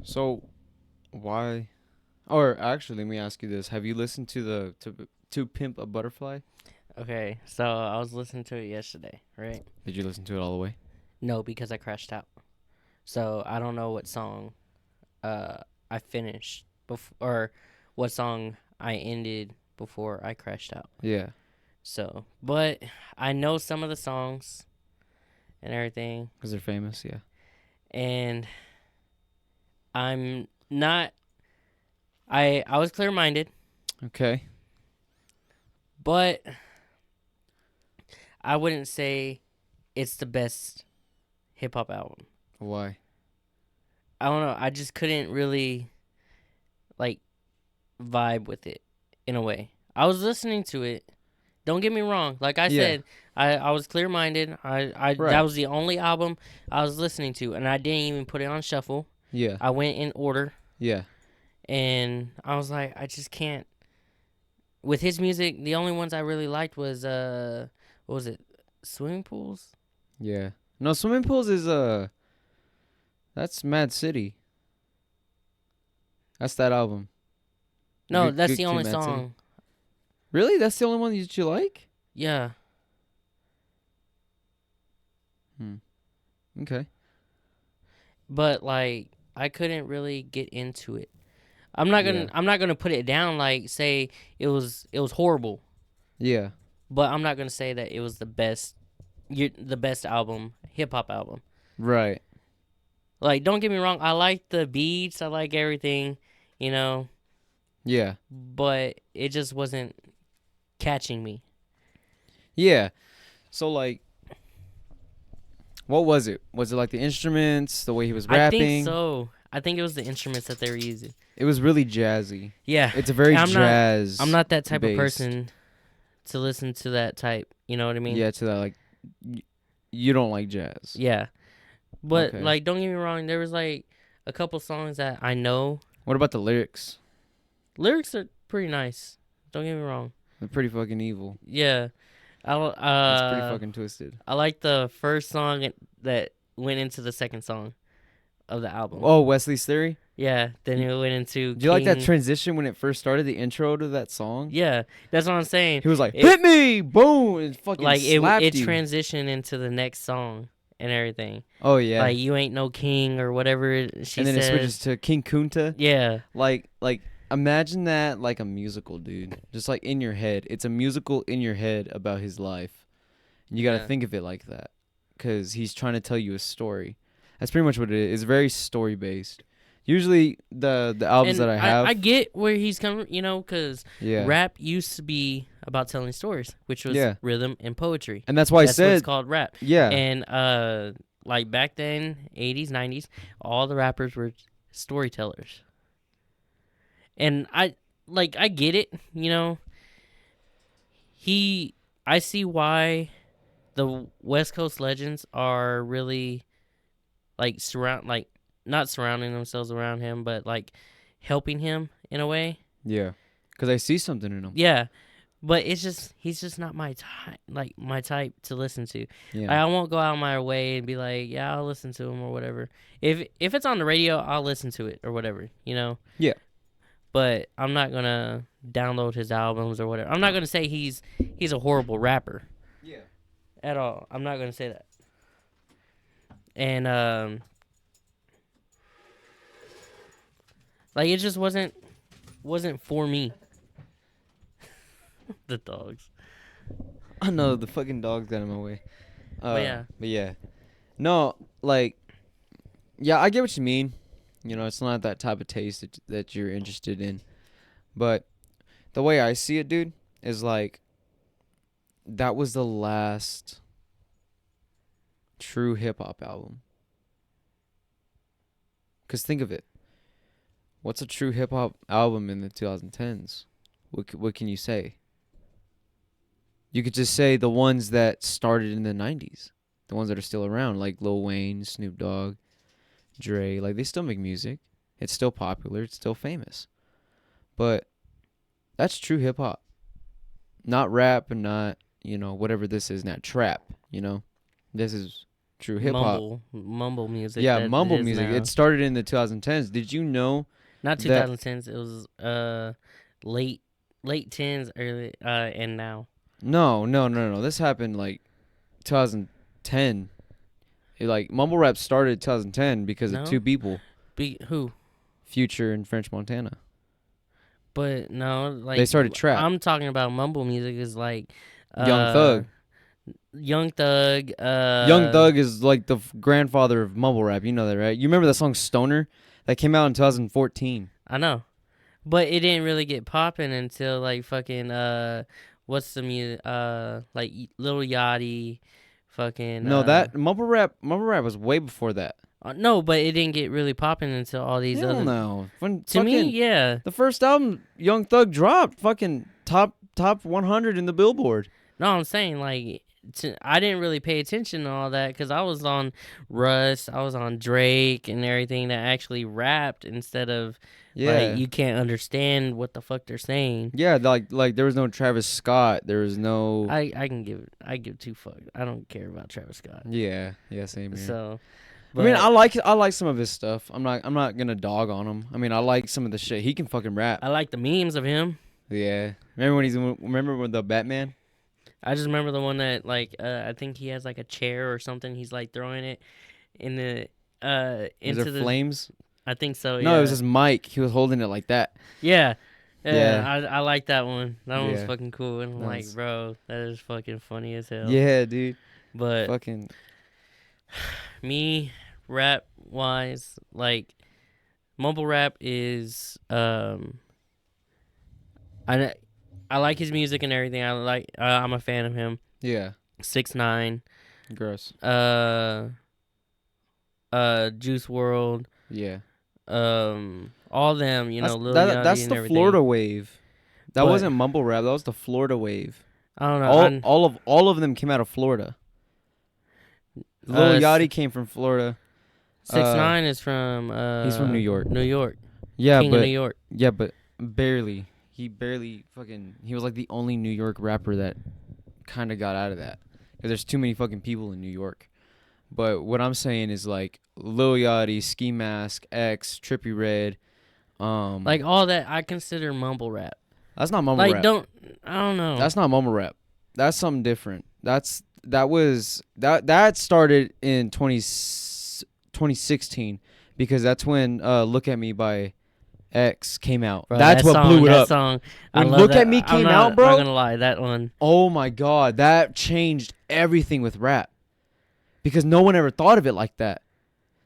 So why? Or actually, let me ask you this: have you listened to to Pimp a Butterfly? Okay, so I was listening to it yesterday, right? Did you listen to it all the way? No, because I crashed out. So I don't know what song uh I finished before, or what song I ended before I crashed out. Yeah, So, but I know some of the songs and everything, because they're famous. Yeah. and I'm not. I was clear minded, Okay. but I wouldn't say it's the best hip hop album. Why? I don't know. I just couldn't really like vibe with it in a way. I was listening to it. Don't get me wrong. Like I Yeah. said, I was clear minded. I that Right. was the only album I was listening to, and I didn't even put it on shuffle. Yeah. I went in order, Yeah. and I was like, I just can't. With his music, the only ones I really liked was what was it? Swimming pools? Yeah. No, swimming pools is that's Mad City. That's that album. No, that's Good the Kid, only Mad City. song. Really? That's the only one that you like? Yeah, Hmm. Okay. but like I couldn't really get into it. Yeah. I'm not gonna put it down like say it was horrible, Yeah. but I'm not gonna say that it was the best album, hip hop album. Right. Like don't get me wrong, I like the beats, I like everything, you know, Yeah. but it just wasn't catching me. Yeah. So like, what was it? Was it like the instruments, the way he was I think rapping? so. I think it was the instruments that they were using. It was really jazzy. Yeah, It's a very I'm jazz not that type of based. person to listen to that type. You know what I mean? Yeah, to that like y- you don't like jazz. Yeah. But Okay. like, don't get me wrong. There was like a couple songs that I know. What about the lyrics? Lyrics are pretty nice. Don't get me wrong. They're pretty fucking evil. Yeah. It's pretty fucking twisted. I like the first song that went into the second song of the album. Oh, Wesley's Theory? Yeah. Then it went into Do you like that King. transition when it first started, the intro to that song? Yeah, that's what I'm saying. He was like, It "Hit me!" Boom! And fucking like slapped it you. transitioned into the next song and everything. Oh yeah. Like you ain't no king or whatever she And then it switches says. to King Kunta. Yeah. Like imagine that like a musical, dude. Just like in your head. It's a musical in your head about his life. And you got to Yeah. think of it like that cuz he's trying to tell you a story. That's pretty much what it is. It's very story based. Usually the albums And that I have, I get where he's coming, you know, because yeah. rap used to be about telling stories, which was Yeah. rhythm and poetry. And that's why I That's what it's said, called, rap. yeah. And like back then, 80s, 90s, all the rappers were storytellers. And I get it, you know. I see why the West Coast legends are really like not surrounding themselves around him, but like helping him in a way. Yeah. Cuz I see something in him. Yeah, but it's just he's just not my type, like my type to listen to. Yeah. I won't go out of my way and be like, yeah, I'll listen to him or whatever. If it's on the radio, I'll listen to it or whatever, you know. Yeah. But I'm not gonna download his albums or whatever. I'm not gonna say he's a horrible rapper Yeah. at all. I'm not gonna say that. And like it just wasn't for me. The dogs. I know the fucking dog got in my way. But yeah. But yeah. No, like yeah, I get what you mean. You know, it's not that type of taste that you're interested in. But the way I see it, dude, is like that was the last true hip hop album. Cuz think of it. What's a true hip hop album in the 2010s? What can you say? You could just say the ones that started in the 90s. The ones that are still around like Lil Wayne, Snoop Dogg, Dre, like they still make music. It's still popular, it's still famous. But that's true hip hop. Not rap and not, whatever this is, not trap, This is true hip hop. mumble music. Yeah, that mumble is music. now. It started in the 2010s. Did you know Not that? 2010s. It was late late tens, early and now. No, no, no, no. This happened like 2010. Like mumble rap started 2010 because of two No, people, who? Future and French Montana. But no, They like started trap. I'm talking about mumble music is like Young uh Thug. Young Thug. Young Thug is like the grandfather of mumble rap. You know that, right? You remember the song Stoner that came out in 2014? I know, but it didn't really get popping until like fucking what's the music like Lil Yachty, fucking No, that mumble rap was way before that. no, but it didn't get really popping until all these Hell other. no. When To me, fucking yeah. the first album Young Thug dropped, fucking top 100 in the Billboard. No, I'm saying like I didn't really pay attention to all that because I was on Russ, I was on Drake and everything that actually rapped instead of like Yeah. you can't understand what the fuck they're saying. Yeah, like there was no Travis Scott. There was no. I give two fucks. I don't care about Travis Scott. Yeah, same here. So, I mean, but I like some of his stuff. I'm not gonna dog on him. I mean, I like some of the shit. He can fucking rap. I like the memes of him. Yeah. Remember when the Batman? I just remember the one that like I think he has like a chair or something. He's like throwing it in the Is into there the. flames? I think so. No, Yeah. it was his mic. He was holding it like that. Yeah. Yeah. I like that one. That one was Yeah. fucking cool. And I'm like, Nice. bro, that is fucking funny as hell. Yeah, dude. But Fucking. me, rap wise, like, mumble rap is, I, I like his music and everything. I'm a fan of him. Yeah. 6ix9ine, Gross. Juice World, Yeah. all them, you know, Lil That's, Yachty that's and the everything. Florida wave. That But- wasn't mumble rap. That was the Florida wave. I don't know. All of them came out of Florida. Lil Uh, Yachty came from Florida. 6ix9ine is from He's from New York. New York. Yeah, King of New but York. barely. He barely fucking. He was like the only New York rapper that kind of got out of that. 'Cause there's too many fucking people in New York. But what I'm saying is like Lil Yachty, Ski Mask, X, Trippie Redd. Like all that I consider mumble rap. That's not mumble Like rap. I don't know. That's not mumble rap. That's something different. That started in 2016 because that's when Look at Me by X came out. Bro, That's that what song, blew it that up. Song, I When love Look that. at Me I'm came not, out, bro. Not gonna lie, that one. Oh my god, that changed everything with rap. Because no one ever thought of it like that.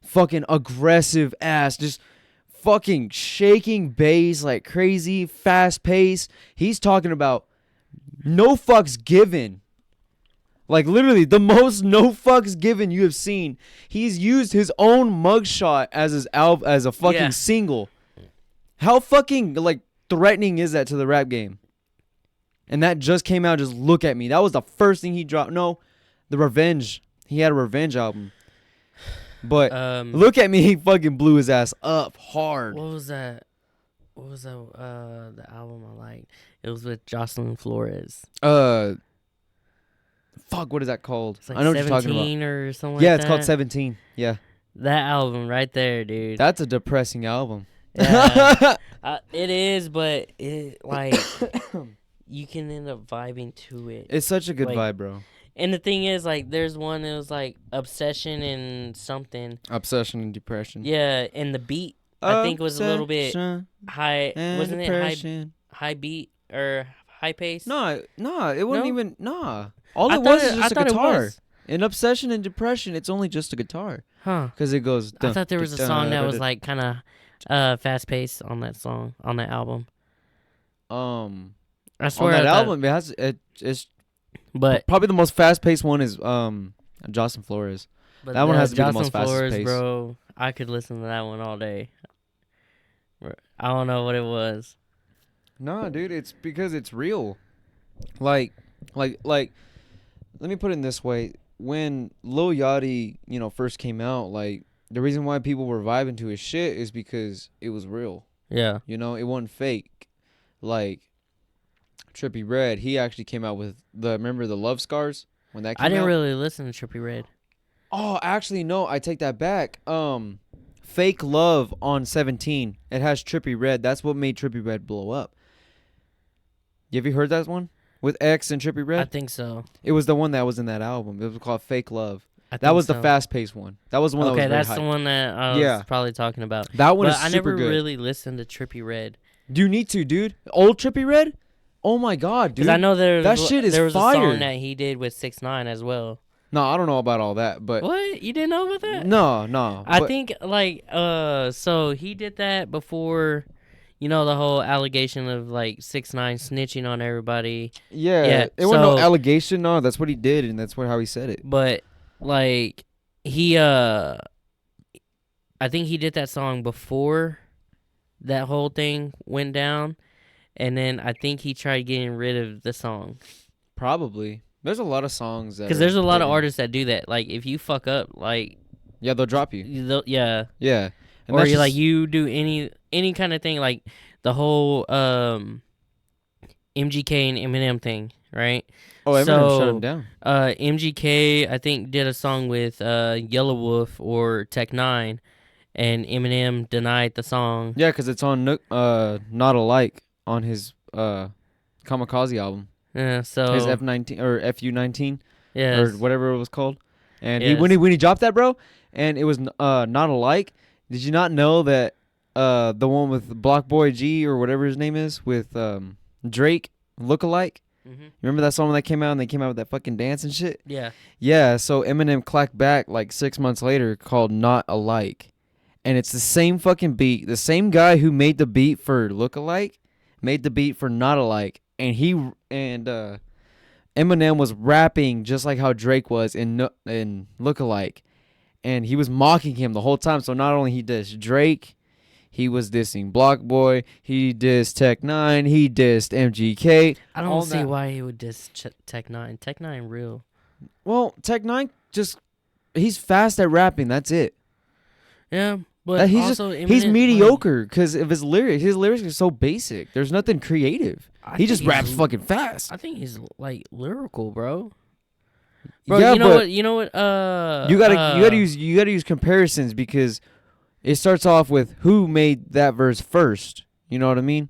Fucking aggressive ass, just fucking shaking bass like crazy, fast pace. He's talking about no fucks given. Like literally the most no fucks given you have seen. He's used his own mugshot as his as a fucking Yeah. single. How fucking like threatening is that to the rap game? And that just came out. Just Look at Me. That was the first thing he dropped. No, the Revenge. He had a Revenge album. But Look at Me, he fucking blew his ass up hard. What was that? The album I liked? It was with Jocelyn Flores. Fuck, what is that called? It's like I know what you're talking about. 17 or something. Yeah, like it's called that. 17. Yeah. That album right there, dude. That's a depressing album. Yeah. It is, but it like you can end up vibing to it. It's such a good Like, vibe, bro. And the thing is, like, there's one that was like Obsession and something. Obsession and Depression. Yeah, and the beat I think was a little bit Obsession high. and Wasn't it depression. high beat or high pace? No, it wasn't No? even. Nah. All I it was thought is just a I thought it guitar. was. In Obsession and Depression, it's only just a guitar. Huh. Because it goes. I thought there was a song that was like kind of fast paced on that song on that album. I On swear that I thought- album, it's but probably the most fast paced one is Jocelyn Flores. but that one has to be the Jocelyn most fastest Flores, pace. bro. I could listen to that one all day. I don't know what it was. No, dude, it's because it's real. Like, let me put it in this way: when Lil Yachty, first came out, like the reason why people were vibing to his shit is because it was real. Yeah. It wasn't fake. Like Trippie Redd, he actually came out with remember the Love Scars when that came out. I didn't really listen to Trippie Redd. Oh, actually, no. I take that back. Fake Love on 17. It has Trippie Redd. That's what made Trippie Redd blow up. Have you heard that one with X and Trippie I Redd? think so. It was the one that was in that album. It was called Fake Love. I That think was the so. fast-paced one. That was the one that was Okay, very that's the hyped. one that I was Yeah, probably talking about. that one But is I super never good. really listened to Trippie Redd. You need to, dude. Old Trippie Redd? Oh my god, dude. Because I know That shit is there was a fire. song that he did with 6ix9ine as well. No, I don't know about all that, but What? You didn't know about that? no. I But think like so he did that before, the whole allegation of like 6ix9ine snitching on everybody. yeah, it wasn't no allegation. No, that's what he did, and that's how he said it. But like he I think he did that song before that whole thing went down, and then I think he tried getting rid of the song. Probably. There's a lot of songs that Because there's a lot of artists that do that. Like if you fuck up, like yeah, they'll drop you. Yeah. Yeah, and Or you like you do any kind of thing, like the whole MGK and Eminem thing, right? oh, Eminem so, shut him down. MGK I think did a song with Yellow Wolf or Tech-9, and Eminem denied the song. Yeah, because it's on Not Alike on his Kamikaze album. Yeah, so His F19 or FU19 yes. or whatever it was called. And Yes. when he dropped that, bro, and it was Not Alike. Did you not know that the one with Block Boy G or whatever his name is with Drake Lookalike? Mhm. Remember that song when that came out and they came out with that fucking dance and shit? Yeah. Yeah, so Eminem clacked back like 6 months later called Not Alike. And it's the same fucking beat. The same guy who made the beat for Lookalike made the beat for Not Alike. And Eminem was rapping just like how Drake was in Lookalike. And he was mocking him the whole time. So not only he dissed Drake, he was dissing Block Boy, he dissed Tech-9, he dissed MGK. I don't see why he would diss Tech-9. Tech-9 real. Well, Tech-9 he's fast at rapping. That's it. Yeah, but he's Eminem, mediocre because of his lyrics. His lyrics are so basic. There's nothing creative. He just raps fucking fast. I think he's like lyrical, bro. Bro, yeah, you know but what? You know what? you gotta use comparisons because it starts off with who made that verse first. You know what I mean?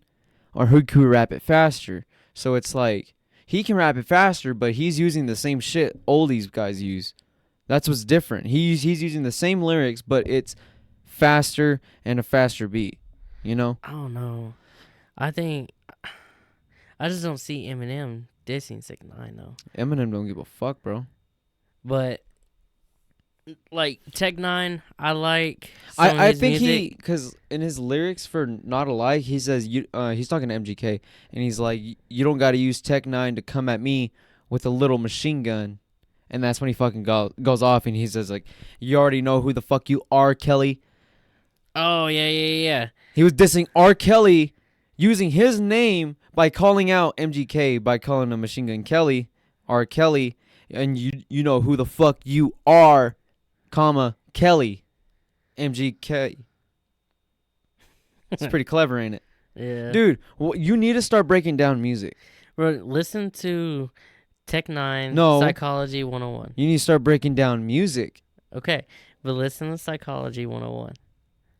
Or who could rap it faster. So it's like he can rap it faster, but he's using the same shit all these guys use. That's what's different. He's using the same lyrics, but it's faster and a faster beat. You know? I don't know. I just don't see Eminem dissing 6ix9ine though. Eminem don't give a fuck, bro. But like Tech-9, I like. I think music. Because in his lyrics for Not Alike, he says he's talking to MGK, and he's like, you don't got to use Tech-9 to come at me with a little machine gun. And that's when he fucking goes off, and he says like, you already know who the fuck you are, Kelly. Oh yeah. He was dissing R. Kelly using his name by calling out MGK by calling him Machine Gun Kelly, R. Kelly, and you know who the fuck you are, comma Kelly, MGK. It's pretty clever, ain't it? Yeah. Dude, you need to start breaking down music. Bro, listen to Tech-9 No. Psychology 101. You need to start breaking down music. Okay, but listen to Psychology 101.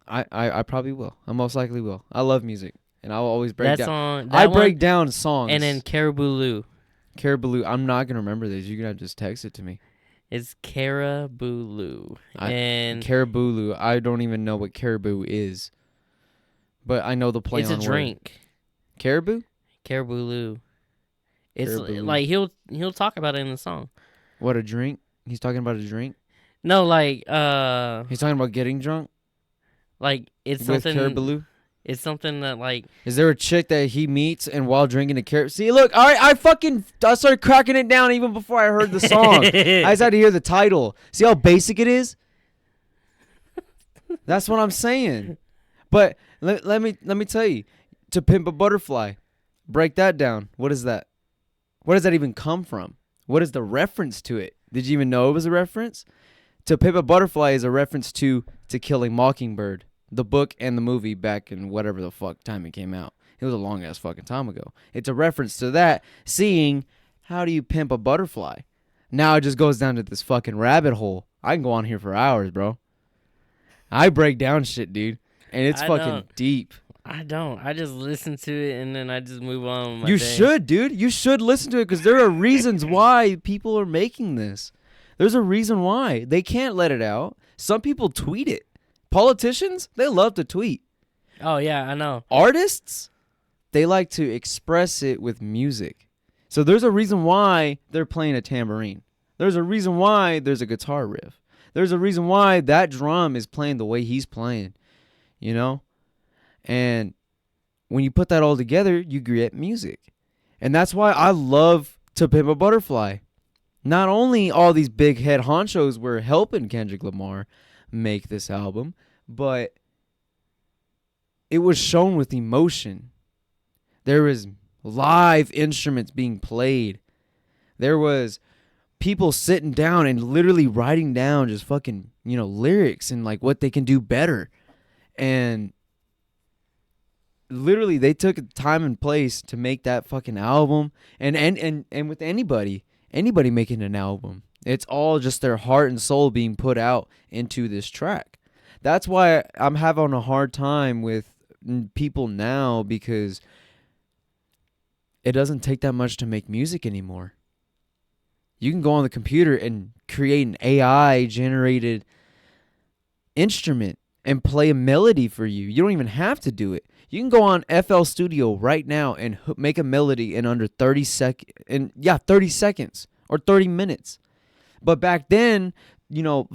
I probably will. I most likely will. I love music, and I'll always break down. I break down songs. And then Caribou Lou. Caribou. I'm not gonna remember this. You're gonna just text it to me. It's Caribou Lou. And Caribou Lou. I don't even know what caribou is, but I know the play it's on a word. drink. Caribou. Caribou Lou. It's Caribou Lou. like he'll talk about it in the song. What, a drink? He's talking about a drink. No, like He's talking about getting drunk like it's with something. Caribou Lou. It's something that like. Is there a chick that he meets and while drinking a caribou? See, look, all right, I started cracking it down even before I heard the song. I just had to hear the title. See how basic it is? That's what I'm saying. But let me tell you, To Pimp a Butterfly, break that down. What is that? Where does that even come from? What is the reference to it? Did you even know it was a reference? To Pimp a Butterfly is a reference to Kill a Mockingbird, the book and the movie back in whatever the fuck time it came out. It was a long ass fucking time ago. It's a reference to that, seeing how do you pimp a butterfly. Now it just goes down to this fucking rabbit hole. I can go on here for hours, bro. I break down shit, dude, and it's I fucking don't. deep. I don't. I just listen to it and then I just move on with my You day. should, dude. You should listen to it because there are reasons why people are making this. There's a reason why. They can't let it out. Some people tweet it. Politicians, they love to tweet. Oh yeah, I know. Artists, they like to express it with music. So there's a reason why they're playing a tambourine. There's a reason why there's a guitar riff. There's a reason why that drum is playing the way he's playing, you know? And when you put that all together, you get music. And that's why I love To Pimp a Butterfly. Not only all these big head honchos were helping Kendrick Lamar make this album, but it was shown with emotion. There was live instruments being played. There was people sitting down and literally writing down just fucking, lyrics and like what they can do better. And literally they took time and place to make that fucking album. And with anybody making an album, it's all just their heart and soul being put out into this track. That's why I'm having a hard time with people now, because it doesn't take that much to make music anymore. You can go on the computer and create an AI generated instrument and play a melody for you. You don't even have to do it. You can go on FL Studio right now and make a melody in under 30 seconds or 30 minutes. But back then,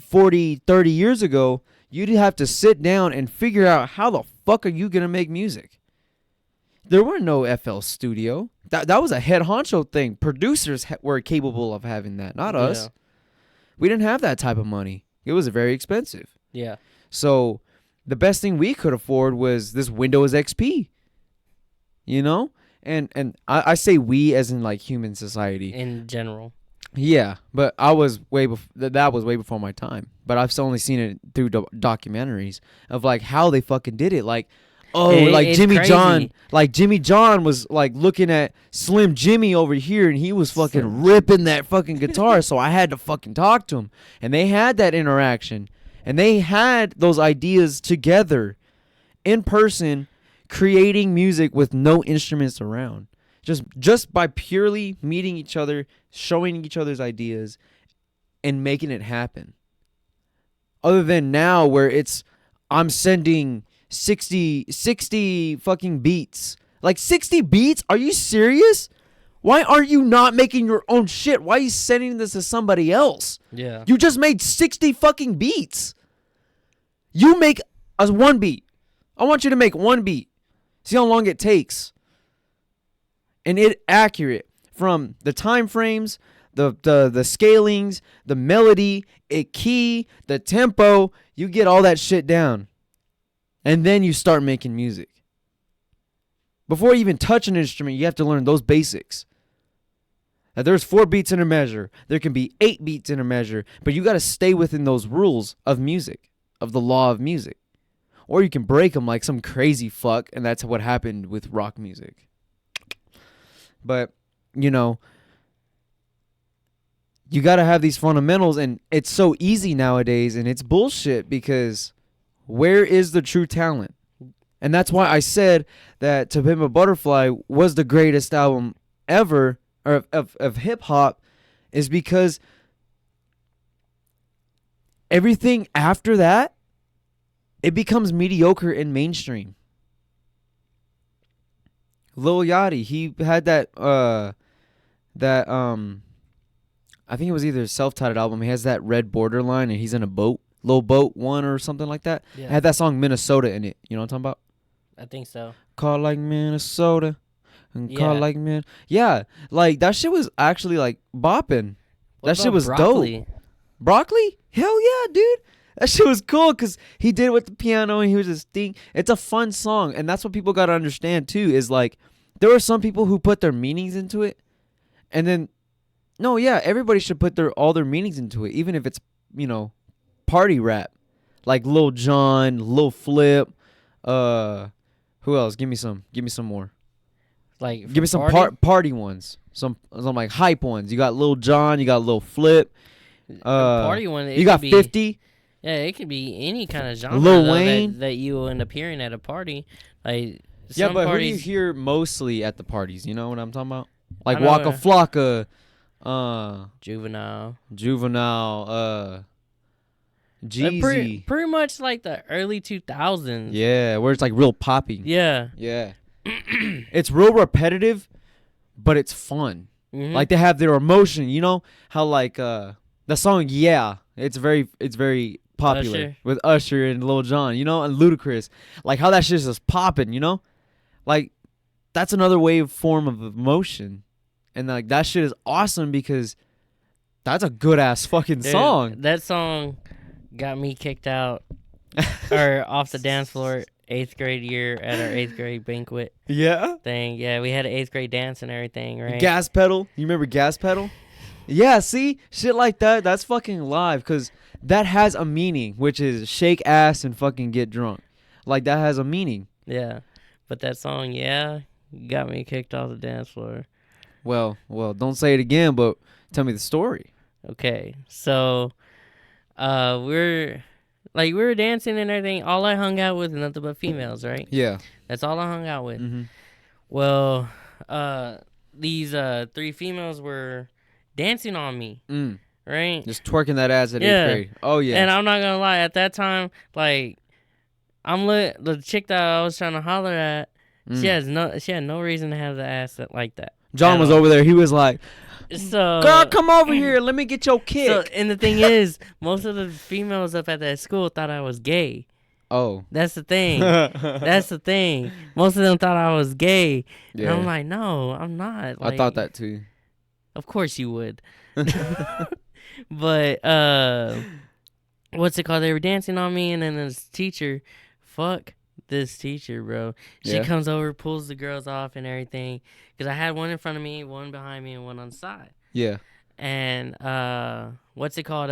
40, 30 years ago, you'd have to sit down and figure out how the fuck are you going to make music. There were no FL Studio. That was a head honcho thing. Producers were capable of having that, not us. Yeah. We didn't have that type of money. It was very expensive. Yeah. So the best thing we could afford was this Windows XP. And I say we as in like human society In general. Yeah, but I was that was way before my time. But I've only seen it through documentaries of like how they fucking did it. Like, It's Jimmy crazy. John, Jimmy John was like looking at Slim Jimmy over here, and he was fucking ripping that fucking guitar. So I had to fucking talk to him, and they had that interaction, and they had those ideas together, in person, creating music with no instruments around. Just by purely meeting each other, showing each other's ideas, and making it happen. Other than now where I'm sending 60 fucking beats. Like 60 beats? Are you serious? Why are you not making your own shit? Why are you sending this to somebody else? Yeah. You just made 60 fucking beats. You make us one beat. I want you to make one beat. See how long it takes. And it accurate from the time frames, the scalings, the melody, key, the tempo. You get all that shit down. And then you start making music. Before you even touch an instrument, you have to learn those basics. Now, there's 4 beats in a measure. There can be 8 beats in a measure. But you got to stay within those rules of music, of the law of music. Or you can break them like some crazy fuck. And that's what happened with rock music. But, you got to have these fundamentals. And it's so easy nowadays. And it's bullshit because where is the true talent? And that's why I said that To Pimp a Butterfly was the greatest album ever of hip-hop, is because everything after that, it becomes mediocre and mainstream. Lil Yachty, he had that I think it was either a self-titled album. He has that red borderline and he's in a boat. Little Boat 1 or something like that. Yeah. It had that song Minnesota in it. You know what I'm talking about? I think so. Call like Minnesota. And call Yeah. like Min. Yeah. Like that shit was actually like bopping. What That shit about was Broccoli? dope. Broccoli? Hell yeah, dude. That shit was cool because he did it with the piano and he was just thing. It's a fun song. And that's what people got to understand too, is like there are some people who put their meanings into it. And then, no, yeah, everybody should put all their meanings into it, even if it's, party rap. Like Lil Jon, Lil Flip, who else? Give me some more. Like Give me some party ones. Some like hype ones. You got Lil Jon. You got Lil Flip. Party one. You got 50. Yeah, it could be any kind of genre Lil though, Wayne. that you will end up hearing at a party. Like Yeah, some but parties, who do you hear mostly at the parties? You know what I'm talking about? Like I know, Waka Flocka, Juvenile, Jeezy. pretty much like the early 2000s. Yeah, where it's like real poppy. Yeah. Yeah. It's real repetitive, but it's fun. Mm-hmm. Like they have their emotion. You know how like the song Yeah, it's very popular Usher. with Usher and Lil Jon. You know, and Ludacris. Like how that shit's just popping. You know, like that's another form of emotion, and like that shit is awesome because that's a good ass fucking Dude, song. That song got me kicked out or off the dance floor 8th grade year at our 8th grade banquet Yeah. thing. Yeah, we had an 8th grade dance and everything, right? Gas Pedal. You remember Gas Pedal? Yeah, see? Shit like that, that's fucking live because that has a meaning, which is shake ass and fucking get drunk. Like, that has a meaning. Yeah. But that song, yeah, got me kicked off the dance floor. Well, don't say it again, but tell me the story. Okay. So, we were dancing and everything. All I hung out with nothing but females, right? Yeah. That's all I hung out with. Mm-hmm. Well, these 3 females were dancing on me, right? Just twerking that ass at 8th grade. Oh, yeah. And I'm not gonna lie, at that time, like, the chick that I was trying to holler at, she had no reason to have the ass like that. John was over there. He was like, so, girl, come over here. Let me get your kick. So, and the thing is, most of the females up at that school thought I was gay. Oh. That's the thing. That's the thing. Most of them thought I was gay. Yeah. And I'm like, no, I'm not. Like, I thought that too. Of course you would. But, what's it called? They were dancing on me, and then this teacher, fuck this teacher, bro. She comes over, pulls the girls off and everything. Because I had one in front of me, one behind me, and one on the side. Yeah. And, what's it called?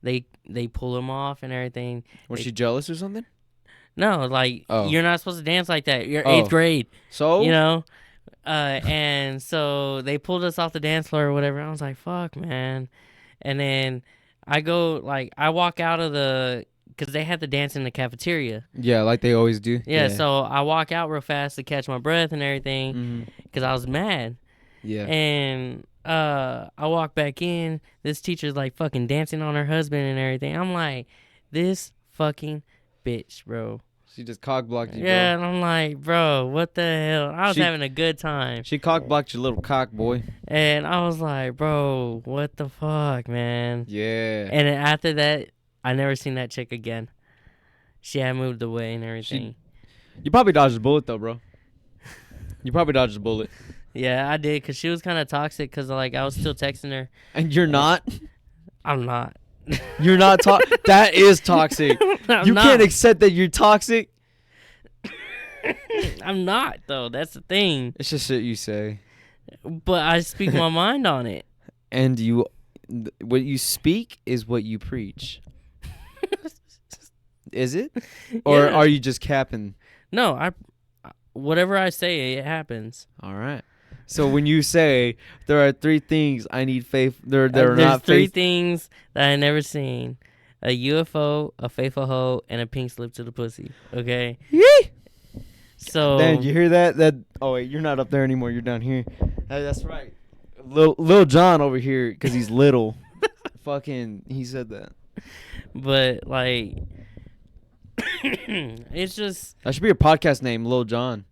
They pull them off and everything. Was she jealous or something? No, like, you're not supposed to dance like that. You're 8th grade. So? You know? And so they pulled us off the dance floor or whatever. I was like, fuck, man. And then I walk out of because they had to dance in the cafeteria. Yeah, like they always do. Yeah, so I walk out real fast to catch my breath and everything because I was mad. Yeah. And I walk back in. This teacher's like fucking dancing on her husband and everything. I'm like, this fucking bitch, bro. She just cock blocked you, Yeah, bro. and I'm like, bro, what the hell? I was having a good time. She cock blocked your little cock, boy. And I was like, bro, what the fuck, man? Yeah. And then after that, I never seen that chick again. She had moved away and everything. You probably dodged a bullet, though, bro. You probably dodged a bullet. Yeah, I did, because she was kind of toxic, because, like, I was still texting her. And you're not? I'm not. You're not that is toxic. You can't accept that you're toxic. I'm not, though. That's the thing. It's just shit you say. But I speak my mind on it. And what you speak is what you preach. Is it? Or are you just capping? No, whatever I say, it happens. All right. So when you say there are 3 things I need faith, there's not 3 things that I never seen: a UFO, a faithful hoe, and a pink slip to the pussy. Okay. Yee! So. Dan, you hear that? Oh wait, you're not up there anymore. You're down here. That's right. Lil Jon over here because he's little. Fucking, he said that. But like, it's just. That should be your podcast name, Lil Jon.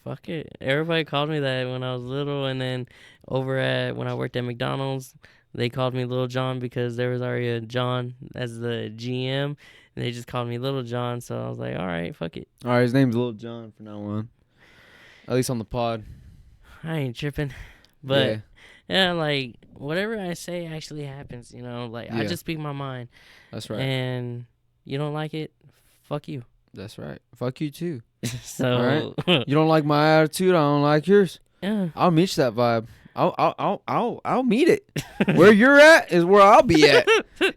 Fuck it. Everybody called me that when I was little, and then when I worked at McDonald's, they called me Little John because there was already a John as the GM, and they just called me Little John. So I was like, all right, fuck it. All right, his name's Lil Jon from now on. At least on the pod. I ain't tripping, but yeah, like whatever I say actually happens. You know, like I just speak my mind. That's right. And you don't like it, fuck you. That's right. Fuck you too. So all right. You don't like my attitude, I don't like yours. Yeah. I'll match that vibe. I'll meet it. Where you're at is where I'll be at.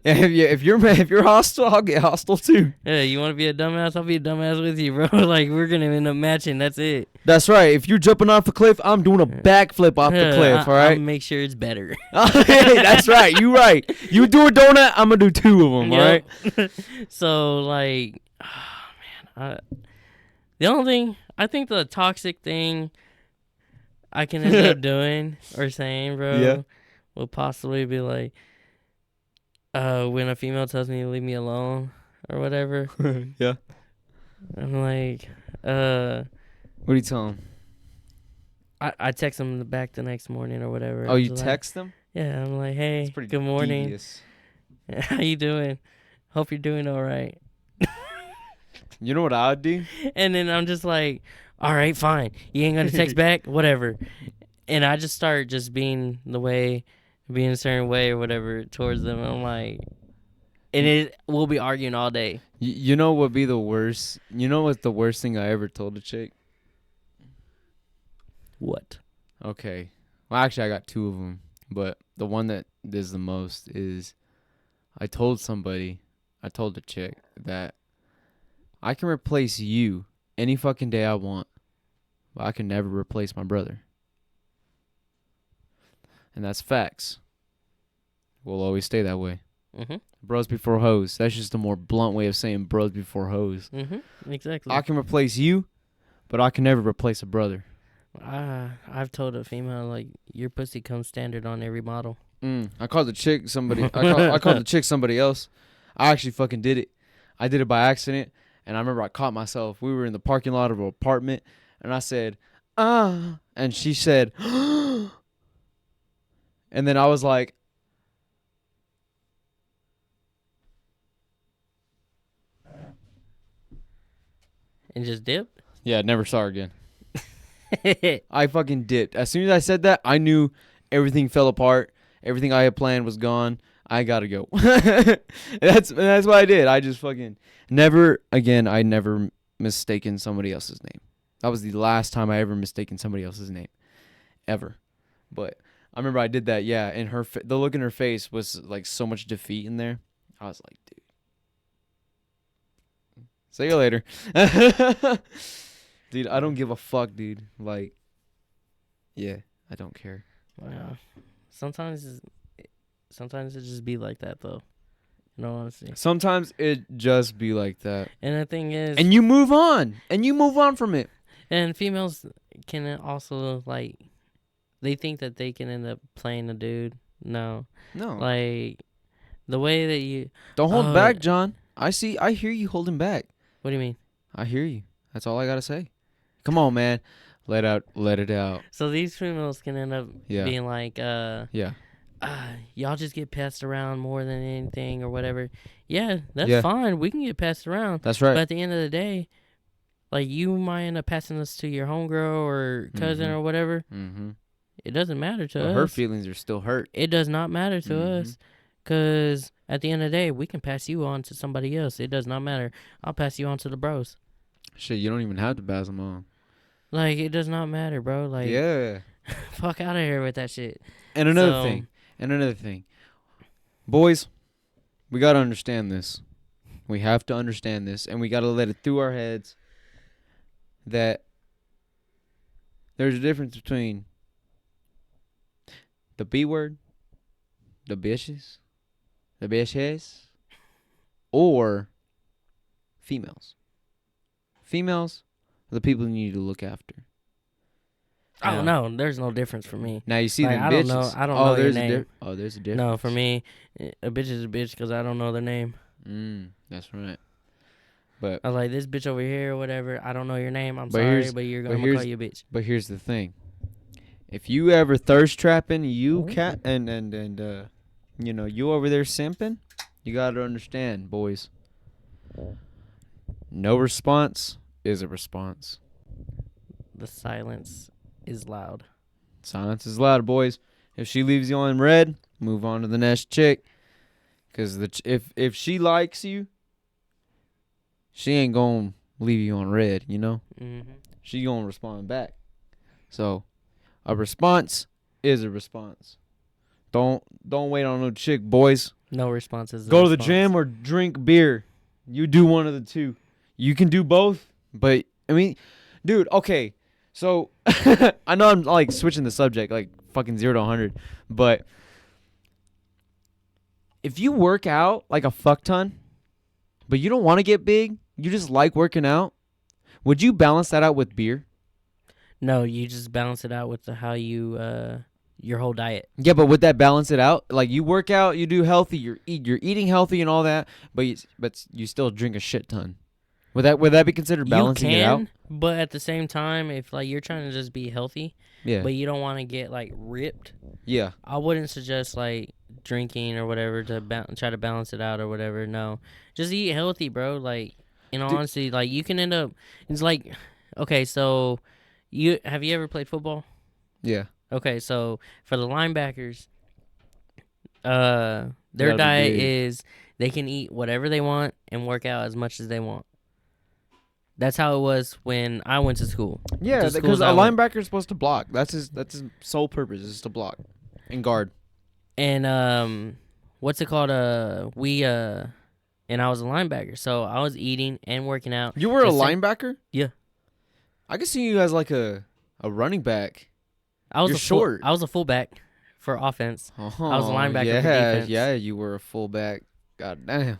And if you're hostile, I'll get hostile too. Yeah, you want to be a dumbass? I'll be a dumbass with you, bro. Like, we're going to end up matching. That's it. That's right. If you're jumping off a cliff, I'm doing a backflip off the cliff. All right. I'll make sure it's better. Hey, that's right. You right. You do a donut, I'm gonna do 2 of them. All right. So, like, oh, man. The only thing, I think the toxic thing I can end up doing or saying, bro, will possibly be like, when a female tells me to leave me alone or whatever. Yeah. I'm like, What do you tell them? I text them back the next morning or whatever. Oh, you text them? Yeah, I'm like, hey, It's pretty good morning. devious. How you doing? Hope you're doing all right. You know what I would do? And then I'm just like, all right, fine. You ain't gonna text back, whatever. And I just start just being a certain way or whatever towards them. I'm like, and we'll be arguing all day. You know what would be the worst? You know what's the worst thing I ever told a chick? What? Okay. Well, actually, I got 2 of them. But the one that is the most is I told a chick that I can replace you any fucking day I want, but I can never replace my brother. And that's facts. We'll always stay that way. Mm-hmm. Bros before hoes. That's just a more blunt way of saying bros before hoes. Mm-hmm. Exactly. I can replace you, but I can never replace a brother. I've told a female, like, your pussy comes standard on every model. I called the chick somebody. I called the chick somebody else. I actually fucking did it. I did it by accident, and I remember I caught myself. We were in the parking lot of an apartment, and I said, and she said, and then I was like, And just dipped? yeah, never saw her again. I fucking dipped. As soon as I said that, I knew everything fell apart. Everything I had planned was gone. I gotta go. That's what I did. I just fucking never again. I never mistaken somebody else's name. That was the last time I ever mistaken somebody else's name, ever. But I remember I did that. Yeah, and the look in her face was like so much defeat in there. I was like, dude, see you later. Dude, I don't give a fuck, dude. Like, yeah, I don't care. Wow. Sometimes it just be like that, though. In all honesty. Sometimes it just be like that. And the thing is... And you move on. And you move on from it. And females can also, like... They think that they can end up playing a dude. No. Like, the way that you... Don't hold back, John. I hear you holding back. What do you mean? I hear you. That's all I gotta say. Come on, man. Let it out. So these females can end up being like, y'all just get passed around more than anything or whatever. Yeah, that's fine. We can get passed around. That's right. But at the end of the day, like, you might end up passing us to your homegirl or cousin or whatever. Mm-hmm. It doesn't matter to us. Her feelings are still hurt. It does not matter to us. Because at the end of the day, we can pass you on to somebody else. It does not matter. I'll pass you on to the bros. Shit, you don't even have to pass them on. Like, it does not matter, bro. Like, yeah. Fuck out of here with that shit. And another thing. Boys, we got to understand this. We have to understand this. And we got to let it through our heads that there's a difference between the B word, the bitches, or females. Females are the people you need to look after. Oh, no, there's no difference for me. Now, you see them I bitches. I don't know their name. There's a difference. No, for me, a bitch is a bitch because I don't know their name. That's right. But I was like, this bitch over here or whatever, I don't know your name. I'm sorry, but I'm going to call you a bitch. But here's the thing. If you ever thirst trapping, you cat and you know, you over there simping, you got to understand, boys. No response is a response. The silence is loud. Silence is loud, boys. If she leaves you on red, move on to the next chick. Because if she likes you, she ain't going to leave you on red, you know? Mm-hmm. She going to respond back. So, a response is a response. Don't wait on no chick, boys. No response is a Go to the response. gym or drink beer. You do one of the two. You can do both, but I mean, dude, okay. So I know I'm like switching the subject, like fucking 0 to 100, but if you work out like a fuck ton, but you don't want to get big, you just like working out, would you balance that out with beer? No, you just balance it out with how you your whole diet. Yeah, but would that balance it out? Like you work out, you do healthy, you're eating healthy and all that, but you still drink a shit ton. Would that be considered balancing it out? But at the same time, if like you're trying to just be healthy, Yeah. but you don't want to get like ripped, Yeah. I wouldn't suggest like drinking or whatever to try to balance it out or whatever. No, just eat healthy, bro. Like in all honesty, like you can end up. It's like, okay, so you ever played football? Yeah. Okay, so for the linebackers, their Gotta be diet big. is they can eat whatever they want and work out as much as they want. That's how it was when I went to school. Yeah, The schools because a I went. linebacker is supposed to block. That's his sole purpose is to block and guard. And what's it called? And I was a linebacker, so I was eating and working out. You were a The same- linebacker? Yeah. I could see you as like a running back. I was You're a short. I was a fullback for offense. Oh, I was a linebacker yeah, for defense. Yeah, you were a fullback. God damn.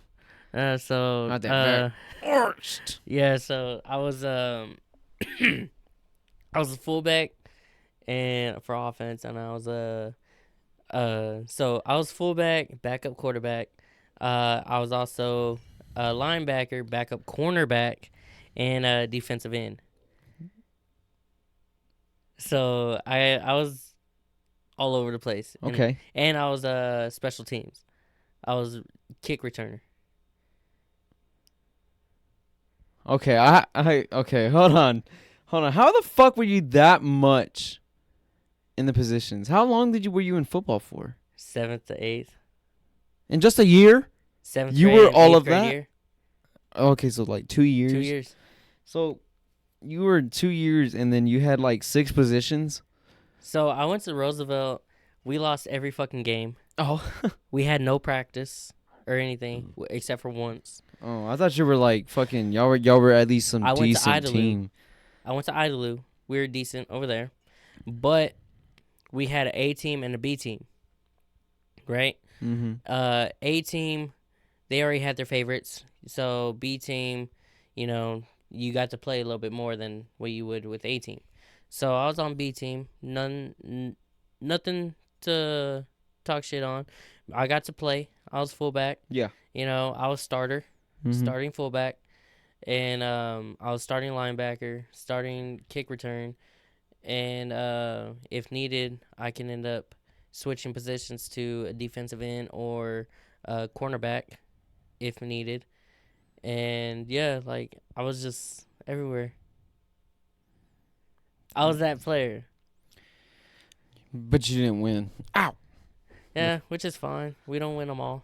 So Not that Worst. yeah, so I was I was a fullback and for offense, and I was so I was fullback, backup quarterback. I was also a linebacker, backup cornerback, and a defensive end. So I was all over the place. Okay. And I was special teams. I was kick returner. Okay, okay, hold on. How the fuck were you that much in the positions? How long were you in football for? 7th to 8th. In just a year? 7th You grade were and all 8th of grade that? year. Okay, so like 2 years. 2 years. So you were 2 years and then you had like 6 positions? So I went to Roosevelt. We lost every fucking game. Oh. We had no practice or anything except for once. Oh, I thought you were like fucking y'all were at least some I went to decent Idalou. team. I went to Idalou. We were decent over there. But we had an A team and a B team. Right? Mm-hmm. A team, they already had their favorites. So B team, you got to play a little bit more than what you would with A team. So I was on B team. Nothing to talk shit on. I got to play. I was fullback. Yeah. I was starting fullback, and I was starting linebacker, starting kick return, and if needed, I can end up switching positions to a defensive end or a cornerback if needed. And yeah, like I was just everywhere. I was that player. But you didn't win. Ow. Yeah, which is fine. We don't win them all.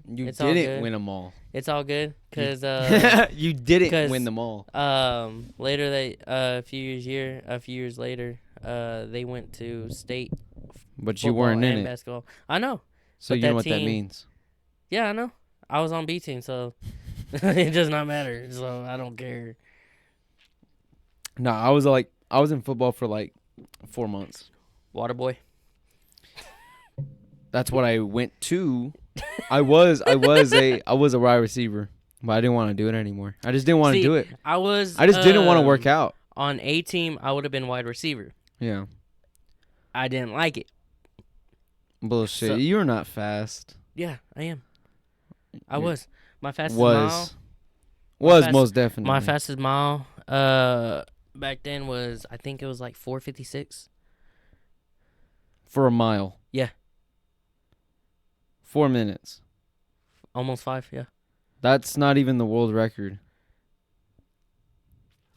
You It's all didn't good. win them all. It's all good because You didn't 'cause, win them all. later a few years later, they went to state. But you Football weren't in and it. basketball. I know. So but you know that what that team- means. Yeah, I know. I was on B team, so it does not matter. So I don't care. No, I was in football for like 4 months. Water boy. That's what I went to. I was a wide receiver, but I didn't want to do it anymore. I just didn't want to See, do it. I just didn't want to work out. On A team, I would have been wide receiver. Yeah. I didn't like it. Bullshit. So- You're not fast. Yeah, I am. I You- was. My fastest mile. Was fast- most definitely. My fastest mile back then was, I think it was like 4:56. For a mile. Yeah. 4 minutes. Almost 5, yeah. That's not even the world record.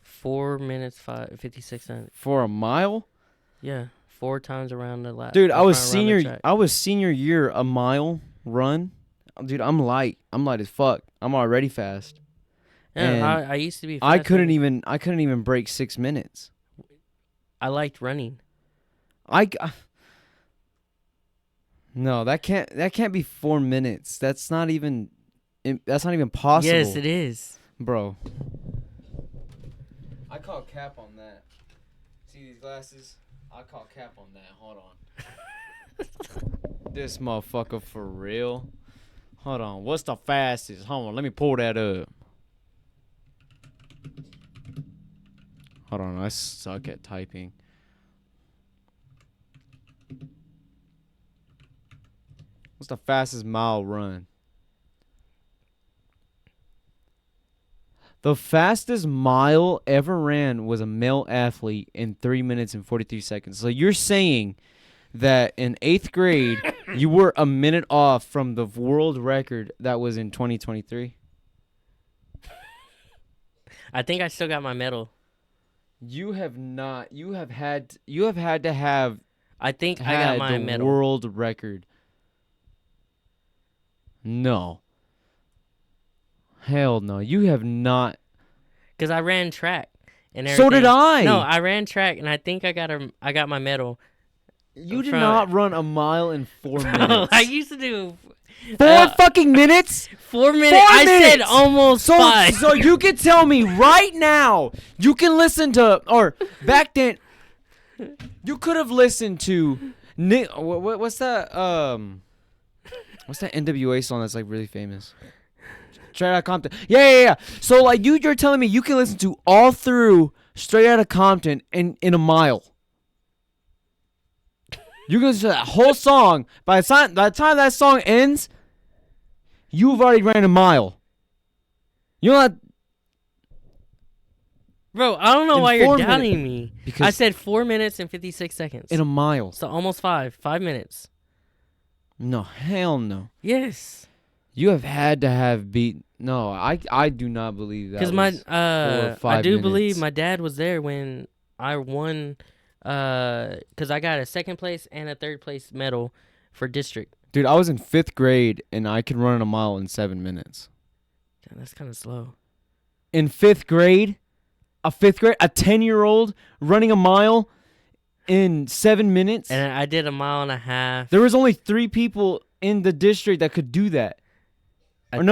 4 minutes 56 seconds. For a mile? Yeah, 4 times around the lap. Dude, I was around the track. senior year a mile run. Dude, I'm light. I'm light as fuck. I'm already fast. Yeah, and I used to be fast. I couldn't even break 6 minutes. I liked running. No, that can't be 4 minutes. That's not even possible. Yes, it is. Bro. I call cap on that. See these glasses? I call cap on that. Hold on. This motherfucker for real. Hold on. What's the fastest? Hold on. Let me pull that up. Hold on. I suck at typing. What's the fastest mile run? The fastest mile ever ran was a male athlete in 3 minutes and 43 seconds. So you're saying that in 8th grade, you were a minute off from the world record that was in 2023? I think I still got my medal. You have not. You have had to have I think I had got my the medal. world record. No. Hell no. You have not. Because I ran track and So everything. did I. No, I ran track, and I think I got my medal. You did From- not run a mile in 4 minutes. I used to do 4 fucking minutes? 4 minutes. 4 I said minutes! almost So, 5. so you can tell me right now, you can listen to, or back then, you could have listened to, what's that NWA song that's like really famous? Straight Outta Compton. Yeah. So like you're telling me you can listen to all through Straight Outta Compton in a mile. You can listen to that whole song. By the time that song ends, you've already ran a mile. You're not. Bro, I don't know In why you're 4 doubting me. Because I said 4 minutes and 56 seconds. in a mile. So almost 5. 5 minutes. No, hell no. Yes. You have had to have beat. No, I do not believe that. Because was 4 or 5 I do minutes. believe my dad was there when I won. Because I got a 2nd place and a 3rd place medal for district. Dude, I was in 5th grade and I could run a mile in 7 minutes. Damn, that's kind of slow. In 5th grade, a 10-year-old running a mile in 7 minutes. And I did a mile and a half. There was only 3 people in the district that could do that. There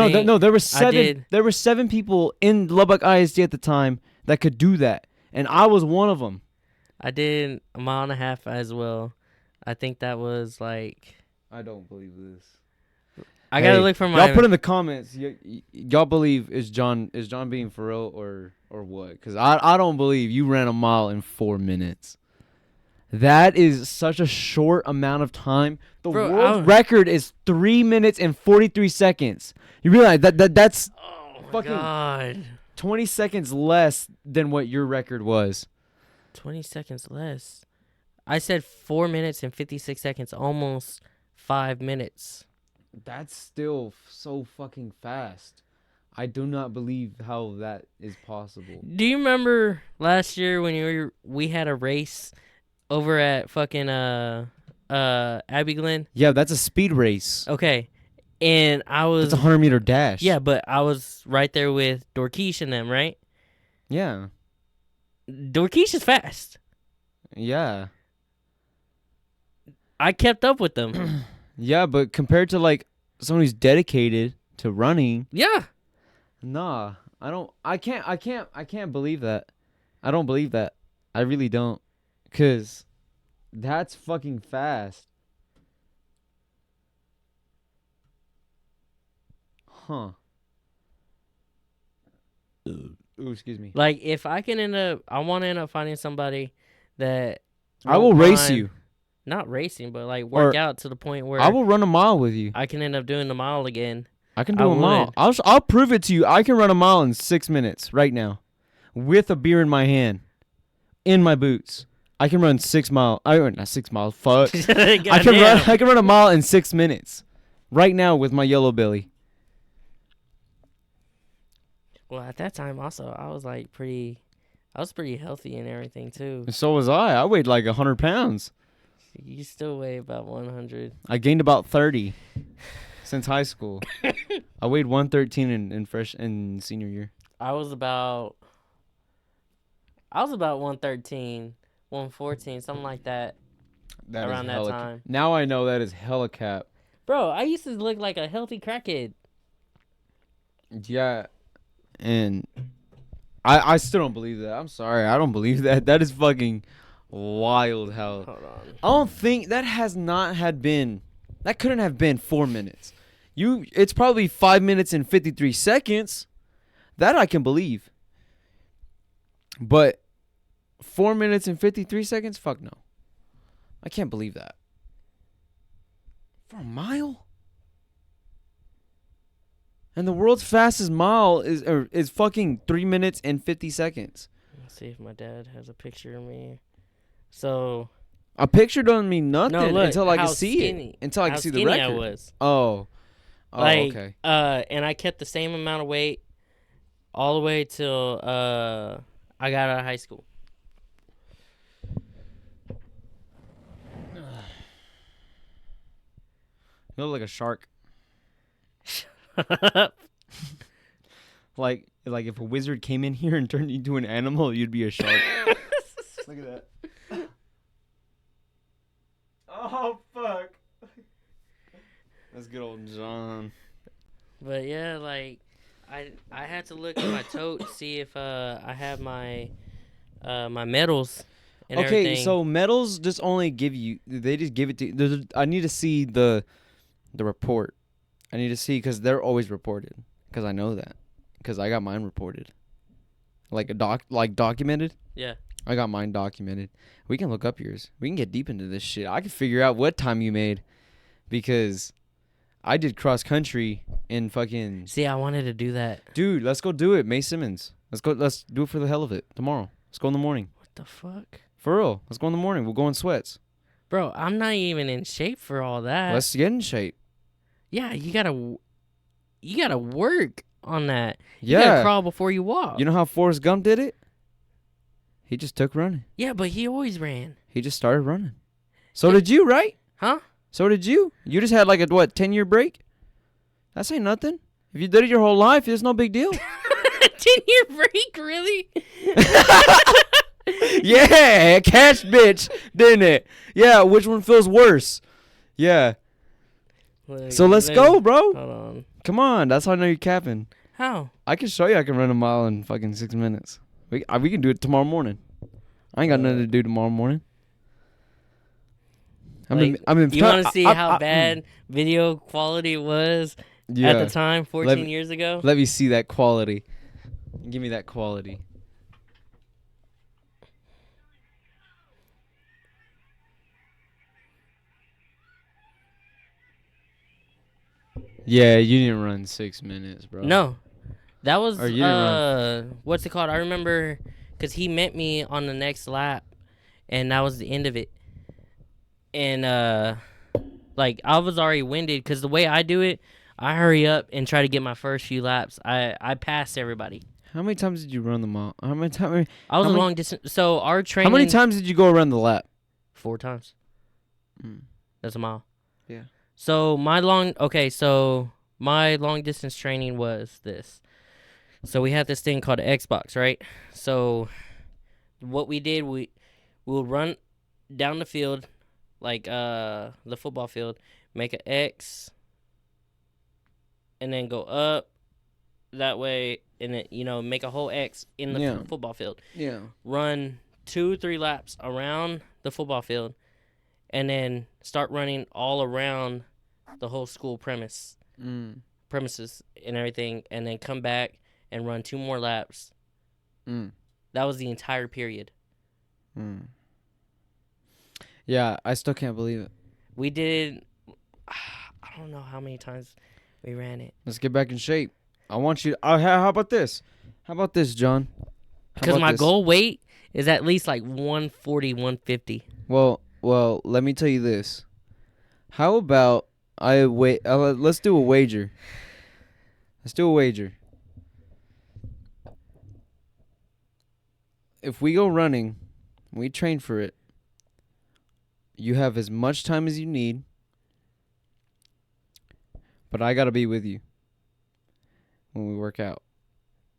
were 7. did. There were 7 people in Lubbock ISD at the time that could do that, and I was one of them. I did a mile and a half as well. I think that was like. I don't believe this. I gotta look for my. Y'all put in the comments. Y'all believe is John being for real or what? Because I don't believe you ran a mile in 4 minutes. That is such a short amount of time. The world record is 3 minutes and 43 seconds. You realize that's Oh my fucking god. 20 seconds less than what your record was. 20 seconds less. I said 4 minutes and 56 seconds, almost 5 minutes. That's still so fucking fast. I do not believe how that is possible. Do you remember last year when we had a race over at fucking Abbey Glen? Yeah, that's a speed race. Okay. And I was It's a 100-meter dash. Yeah, but I was right there with Dorkeesh and them, right? Yeah. Dorkeesh is fast. Yeah. I kept up with them. Yeah, but compared to like someone who's dedicated to running, Yeah. nah, I can't believe that. I don't believe that. I really don't. 'Cause that's fucking fast. Huh. Ooh, excuse me. Like if I want to end up finding somebody that I will won't race mind- you. Not racing, but like work Or- out to the point where I will run a mile with you. I can end up doing the mile again. I can do I a mile. would. I'll prove it to you. I can run a mile in 6 minutes right now, with a beer in my hand, in my boots. I can run 6 miles. Not 6 miles. Fuck. I can run a mile in 6 minutes, right now with my yellow belly. Well, at that time also, I was pretty healthy and everything too. And so was I. I weighed like 100 pounds. You still weigh about 100. I gained about 30 since high school. I weighed 113 in senior year. I was about 113, 114, something like that. That is around that hella time. Now I know that is hella cap. Bro, I used to look like a healthy crackhead. Yeah, and I still don't believe that. I'm sorry, I don't believe that. That is fucking wild. How Hold on. I don't think that has not had been. That couldn't have been 4 minutes. It's probably 5 minutes and 53 seconds. That I can believe. But 4 minutes and 53 seconds? Fuck no. I can't believe that. For a mile? And the world's fastest mile is fucking 3 minutes and 50 seconds. Let's see if my dad has a picture of me. So A picture doesn't mean nothing no, look, until I can how see skinny, it. Until I how can see the skinny record. I was. Oh. Oh, Like, okay. and I kept the same amount of weight all the way till I got out of high school. You look like a shark. Shut Like if a wizard came in here and turned you into an animal, you'd be a shark. Look at that. Oh, fuck. That's good old John. But yeah, like I had to look at my tote to see if I have my my medals and Okay, everything. so medals just only give you. They just give it to. I need to see the report. I need to see because they're always reported. Because I know that. Because I got mine reported. Like documented. Yeah. I got mine documented. We can look up yours. We can get deep into this shit. I can figure out what time you made, because I did cross country in fucking. See, I wanted to do that. Dude, let's go do it. May Simmons. Let's go. Let's do it for the hell of it tomorrow. Let's go in the morning. What the fuck? For real. Let's go in the morning. We'll go in sweats. Bro, I'm not even in shape for all that. Let's get in shape. Yeah, you gotta work on that. You gotta Yeah. crawl before you walk. You know how Forrest Gump did it? He just took running. Yeah, but he always ran. He just started running. So did you, right? Huh? So did you. You just had like a 10-year break? That's ain't nothing. If you did it your whole life, it's no big deal. 10-year break, really? Yeah, catch bitch, didn't it? Yeah, which one feels worse? Yeah. Look, So let's go, bro. Hold on. Come on, that's how I know you're capping. How? I can show you I can run a mile in fucking 6 minutes. We can do it tomorrow morning. I ain't got nothing to do tomorrow morning. You want to see how bad video quality was at the time, 14 years ago? Let me see that quality. Give me that quality. Yeah, you didn't run 6 minutes, bro. No. That was, Or you didn't run. what's it called? I remember, because he met me on the next lap, and that was the end of it. And, like, I was already winded, because the way I do it, I hurry up and try to get my first few laps. I pass everybody. How many times did you run the mile? How many times? I was How a many- long distance. So our training. How many times did you go around the lap? 4 times. Mm. That's a mile. Yeah. So my long distance training was this. So we had this thing called an Xbox, right? So what we did, we would run down the field, like the football field, make an X, and then go up that way, and then make a whole X in the football field. Yeah. Run 2-3 laps around the football field, and then start running all around the whole school premises and everything, and then come back and run 2 more laps. That was the entire period. Yeah, I still can't believe it. We did, I don't know how many times we ran it. Let's get back in shape. I want you. How about this? How about this, John? Because my goal weight is at least like 140, 150. Well, let me tell you this. How about let's do a wager. Let's do a wager. If we go running, we train for it, you have as much time as you need, but I got to be with you when we work out.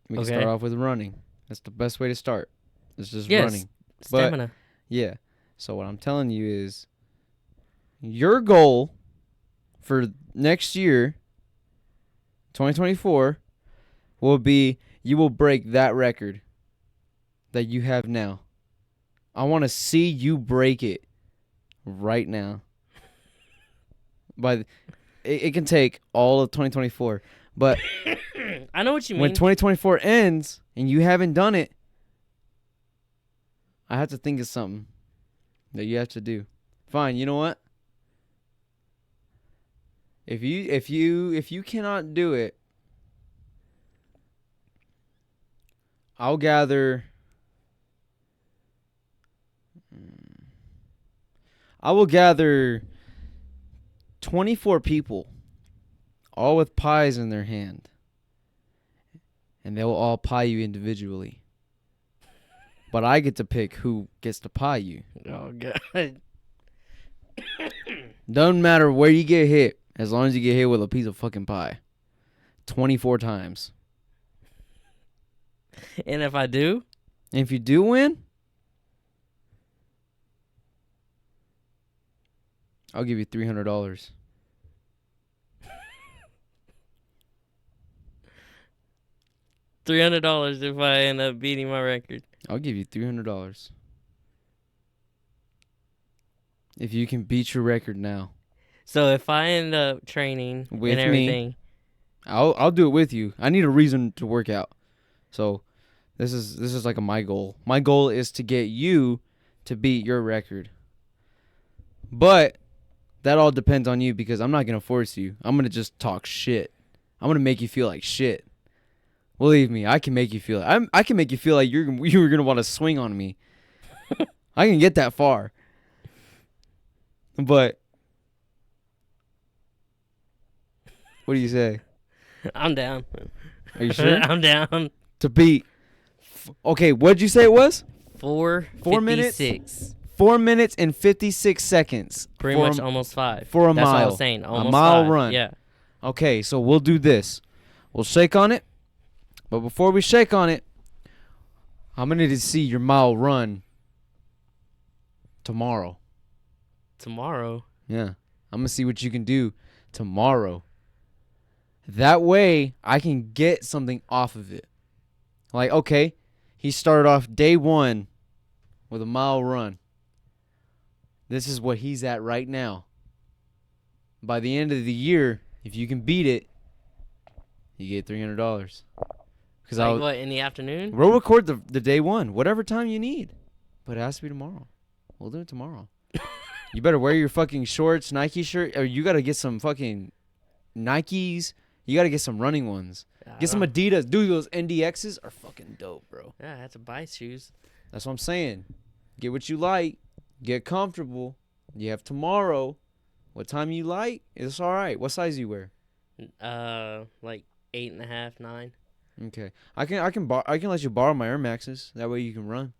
We can start off with running. That's the best way to start. It's just running. Stamina. Yeah. So what I'm telling you is Your goal for next year, 2024, will be you will break that record that you have now. I want to see you break it right now. But it can take all of 2024. But I know what you when mean. 2024 ends and you haven't done it, I have to think of something that you have to do. Fine, you know what? If you cannot do it, I'll gather. I will gather 24 people, all with pies in their hand, and they will all pie you individually. But I get to pick who gets to pie you. Oh god. Doesn't matter where you get hit, as long as you get hit with a piece of fucking pie. 24 times. And if I do, And if you do win, I'll give you $300. $300 if I end up beating my record. I'll give you $300. If you can beat your record now. So if I end up training With and everything, me. I'll do it with you. I need a reason to work out. So this is like my goal. My goal is to get you to beat your record. But that all depends on you because I'm not going to force you. I'm going to just talk shit. I'm going to make you feel like shit. Believe me, I can make you feel I can make you feel like you were going to want to swing on me. I can get that far. But what do you say? I'm down. Are you sure? I'm down. To beat. Okay, what'd you say it was? 4 minutes? 4:56. 4 minutes and 56 seconds. Pretty much almost 5. For a That's mile. what I was saying. Almost a mile 5. run. Yeah. Okay, so we'll do this. We'll shake on it. But before we shake on it, I'm going to see your mile run tomorrow. Tomorrow. Yeah. I'm going to see what you can do tomorrow. That way, I can get something off of it. Like, okay, he started off day 1 with a mile run. This is what he's at right now. By the end of the year, if you can beat it, you get $300. Because Like what, in the afternoon? we'll record the day 1, whatever time you need, but it has to be tomorrow. We'll do it tomorrow. You better wear your fucking shorts, Nike shirt, or you gotta get some fucking Nikes. You gotta get some running ones. Get some Adidas. Dude, those NDXs are fucking dope, bro. Yeah, I have to buy shoes. That's what I'm saying. Get what you like. Get comfortable. You have tomorrow. What time you like, it's all right. What size you wear? Like 8.5, 9. Okay. I can let you borrow my Air Maxes. That way you can run.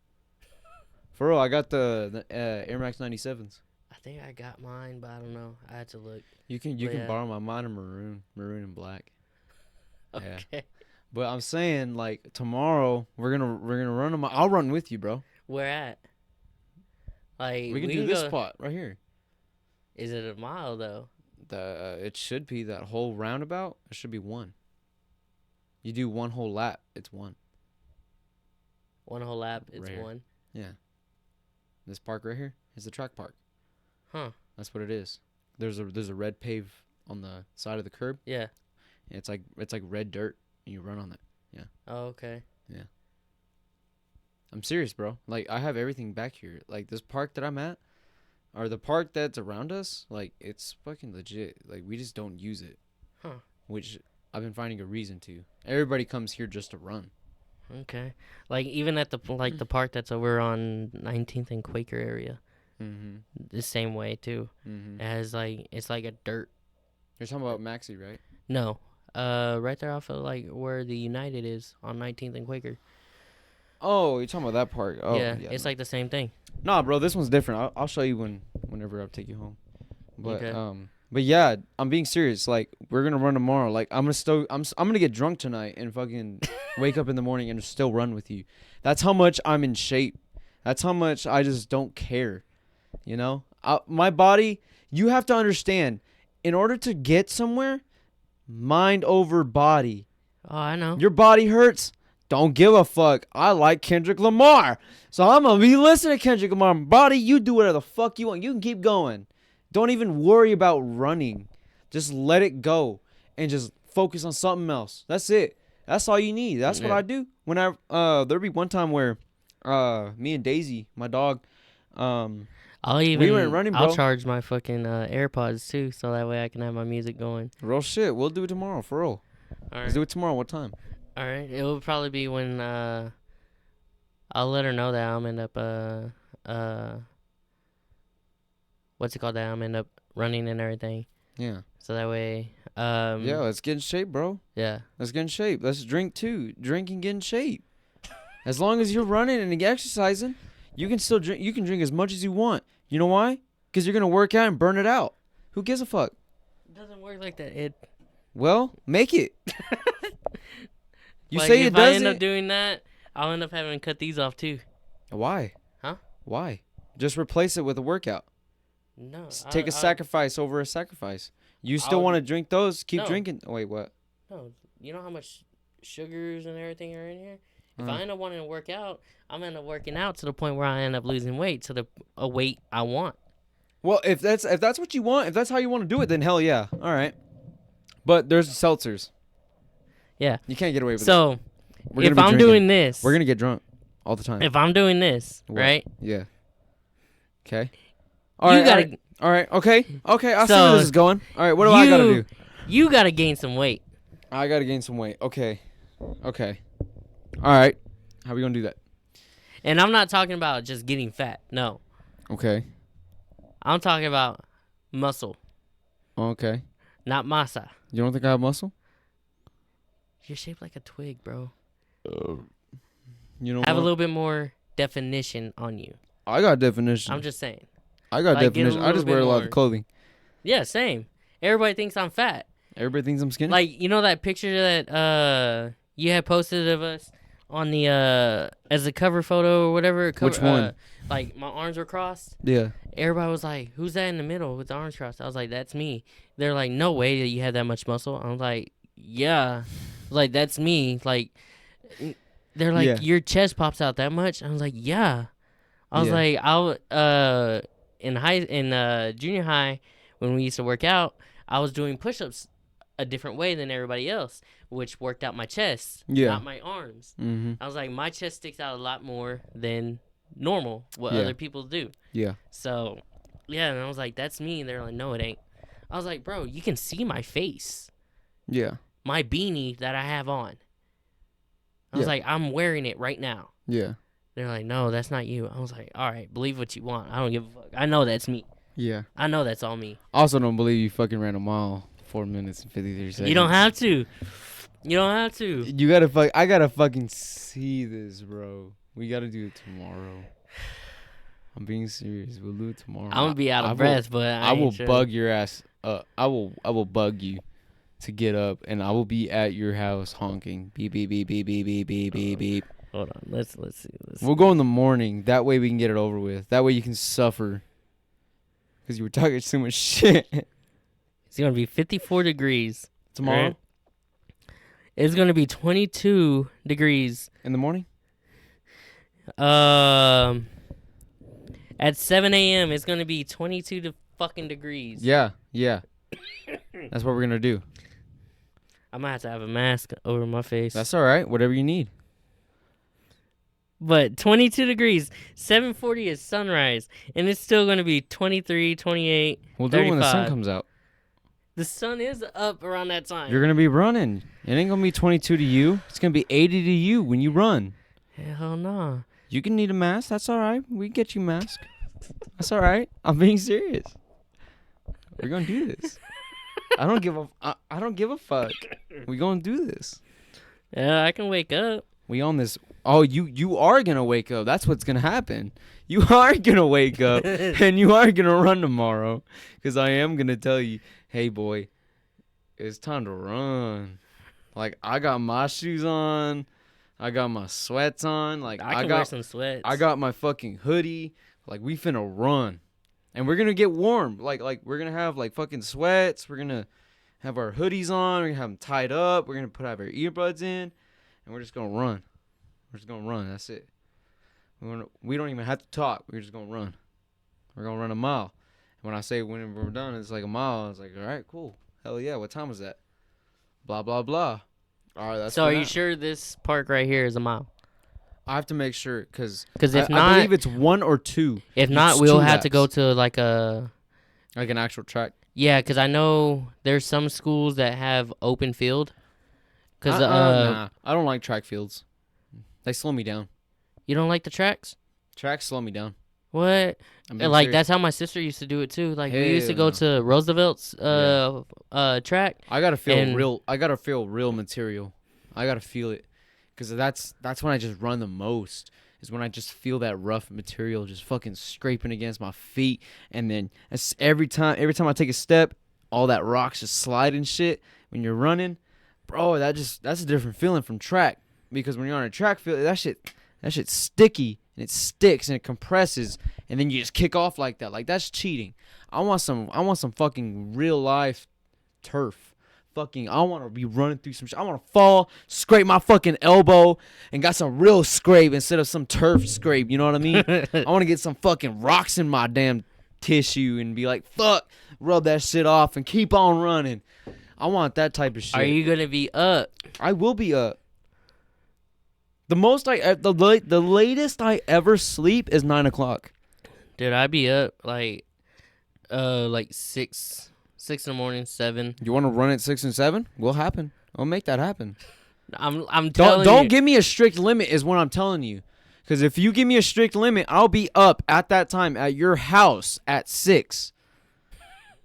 For real, I got the Air Max 97s. I think I got mine, but I don't know. I had to look. You can borrow mine in maroon and black. Okay. Yeah. But I'm saying like tomorrow we're gonna run them. I'll run with you, bro. Where at? Like We can do this spot right here. Is it a mile though? It should be that whole roundabout. It should be 1. You do 1 whole lap. It's 1. One whole lap, it's Right here. 1. Yeah. This park right here is the track park. Huh. That's what it is. There's a red pave on the side of the curb. Yeah. And it's like red dirt, and you run on it. Oh, okay. I'm serious, bro. Like I have everything back here. Like this park that I'm at, or the park that's around us. Like it's fucking legit. Like we just don't use it. Huh. Which I've been finding a reason to. Everybody comes here just to run. Okay. Like even at the park that's over on 19th and Quaker area, Mm-hmm. the same way too. Mm-hmm. It has it's like a dirt. You're talking about Maxie, right? No. Right there off of like where the United is on 19th and Quaker. Oh, you're talking about that park. Oh, yeah, it's like the same thing. Nah, bro, this one's different. I'll show you whenever I take you home. But Okay. but yeah, I'm being serious. Like we're gonna run tomorrow. Like I'm gonna get drunk tonight and fucking wake up in the morning and still run with you. That's how much I'm in shape. That's how much I just don't care. You know, my body. You have to understand, in order to get somewhere, mind over body. Oh, I know. Your body hurts. Don't give a fuck. I like Kendrick Lamar. So I'm going to be listening to Kendrick Lamar. Body, you do whatever the fuck you want. You can keep going. Don't even worry about running. Just let it go and just focus on something else. That's it. That's all you need. That's what I do. When there'd be one time where me and Daisy, my dog, we went running, bro. I'll charge my fucking AirPods too, so that way I can have my music going. Real shit. We'll do it tomorrow, for real. All right. Let's do it tomorrow. What time? All right. It will probably be when I'll let her know that I'm end up what's it called, that I'm end up running and everything. Yeah. So that way yeah, let's get in shape, bro. Yeah. Let's get in shape. Let's drink too. Drink and get in shape. As long as you're running and exercising, you can still drink. You can drink as much as you want. You know why? Because you're gonna work out and burn it out. Who gives a fuck? It doesn't work like that. Well, make it. You like, say it doesn't. If I end up doing that, I'll end up having to cut these off too. Why? Huh? Why? Just replace it with a workout. No. Take a sacrifice over a sacrifice. You still want to drink those? Keep drinking. Oh, wait, what? No. You know how much sugars and everything are in here? If I end up wanting to work out, I'm end up working out to the point where I end up losing weight to a weight I want. Well, if that's what you want, if that's how you want to do it, then hell yeah. All right. But there's seltzers. Yeah. You can't get away with it. So, if I'm doing this, we're going to get drunk all the time. If I'm doing this, right? Yeah. Okay. All right. Okay. I see where this is going. All right. What do I got to do? You got to gain some weight. I got to gain some weight. Okay. All right. How are we going to do that? And I'm not talking about just getting fat. No. Okay. I'm talking about muscle. Okay. Not masa. You don't think I have muscle? You're shaped like a twig, bro. You know, have a little bit more definition on you. I got definition. I'm just saying. I got definition. I just wear a lot of clothing. Yeah, same. Everybody thinks I'm fat. Everybody thinks I'm skinny? Like, you know that picture that you had posted of us on the as a cover photo or whatever? Which one? Like, my arms were crossed. Yeah. Everybody was like, who's that in the middle with the arms crossed? I was like, that's me. They're like, no way that you have that much muscle. I was like, yeah. Like, that's me. Like, they're like, your chest pops out that much? I was like, yeah. I was like, in junior high, when we used to work out, I was doing push-ups a different way than everybody else, which worked out my chest, not my arms. Mm-hmm. I was like, my chest sticks out a lot more than normal, what other people do. Yeah. So, yeah, and I was like, that's me. And they're like, no, it ain't. I was like, bro, you can see my face. Yeah. My beanie that I have on. I was like, I'm wearing it right now. Yeah. They're like, no, that's not you. I was like, all right, believe what you want. I don't give a fuck. I know that's me. Yeah. I know that's all me. I also don't believe you fucking ran a mile 4 minutes and 53 seconds. You don't have to. You don't have to. You gotta I gotta fucking see this, bro. We gotta do it tomorrow. I'm being serious. We'll do it tomorrow. I'm gonna be out of breath, but I will bug your ass. I will bug you to get up, and I will be at your house honking. Beep beep beep beep beep beep beep beep beep. Hold on. Let's see. We'll go in the morning. That way we can get it over with. That way you can suffer. Because you were talking too much shit. It's gonna be 54 degrees tomorrow. Right? It's gonna be 22 degrees in the morning. At 7 a.m. it's gonna be 22 fucking degrees. Yeah. That's what we're gonna do. I'm gonna have to have a mask over my face. That's all right. Whatever you need. But 22 degrees, 7:40 is sunrise, and it's still going to be 23, 28, We'll do 35. it when the sun comes out. The sun is up around that time. You're going to be running. It ain't going to be 22 to you. It's going to be 80 to you when you run. Hell no. You can need a mask. That's all right. We can get you a mask. That's all right. I'm being serious. We're going to do this. I don't give a fuck. We're going to do this. Yeah, I can wake up. We on this. Oh, you are going to wake up. That's what's going to happen. You are going to wake up and you are going to run tomorrow because I am going to tell you, hey, boy, it's time to run. Like, I got my shoes on. I got my sweats on. Like, I can wear some sweats. I got my fucking hoodie. Like, we finna run. And we're gonna get warm. Like we're gonna have like fucking sweats. We're gonna have our hoodies on. We're gonna have them tied up. We're gonna have our earbuds in, and we're just gonna run. We're just gonna run. That's it. We don't even have to talk. We're just gonna run. We're gonna run a mile. And when I say when we're done, it's like a mile. I was like, all right, cool. Hell yeah. What time was that? Blah blah blah. All right. That's So are you now. sure this park right here is a mile? I have to make sure because If I not, believe it's 1 or 2. if not, It's we'll 2 have to go laps. to like a. Like an actual track. Yeah, because I know there's some schools that have open field. Cause Nah, I don't like track fields. They slow me down. you don't like the tracks. Tracks slow me down. What? I'm being Like serious. that's how my sister used to do it too. Like we used to Hell go no. to Roosevelt's track. I gotta feel and- real. I gotta feel real material. I gotta feel it, because that's when I just run the most. Is when I just feel that rough material just fucking scraping against my feet, and then every time I take a step, all that rocks just slide and shit. When you're running, bro, that's a different feeling from track. Because when you're on a track field, that shit's sticky and it sticks and it compresses, and then you just kick off like that. Like that's cheating. I want some fucking real life turf. I want to be running through some shit. I want to fall, scrape my fucking elbow, and got some real scrape instead of some turf scrape. You know what I mean? I want to get some fucking rocks in my damn tissue and be like, fuck, rub that shit off and keep on running. I want that type of shit. Are you gonna be up? I will be up. The latest I ever sleep is 9 o'clock. Dude, I'd be up like 6 in the morning, 7. You want to run at 6 and 7? Will happen. I'll make that happen. I'm telling Don't you. give me a strict limit is what I'm telling you. Because if you give me a strict limit, I'll be up at that time at your house at 6.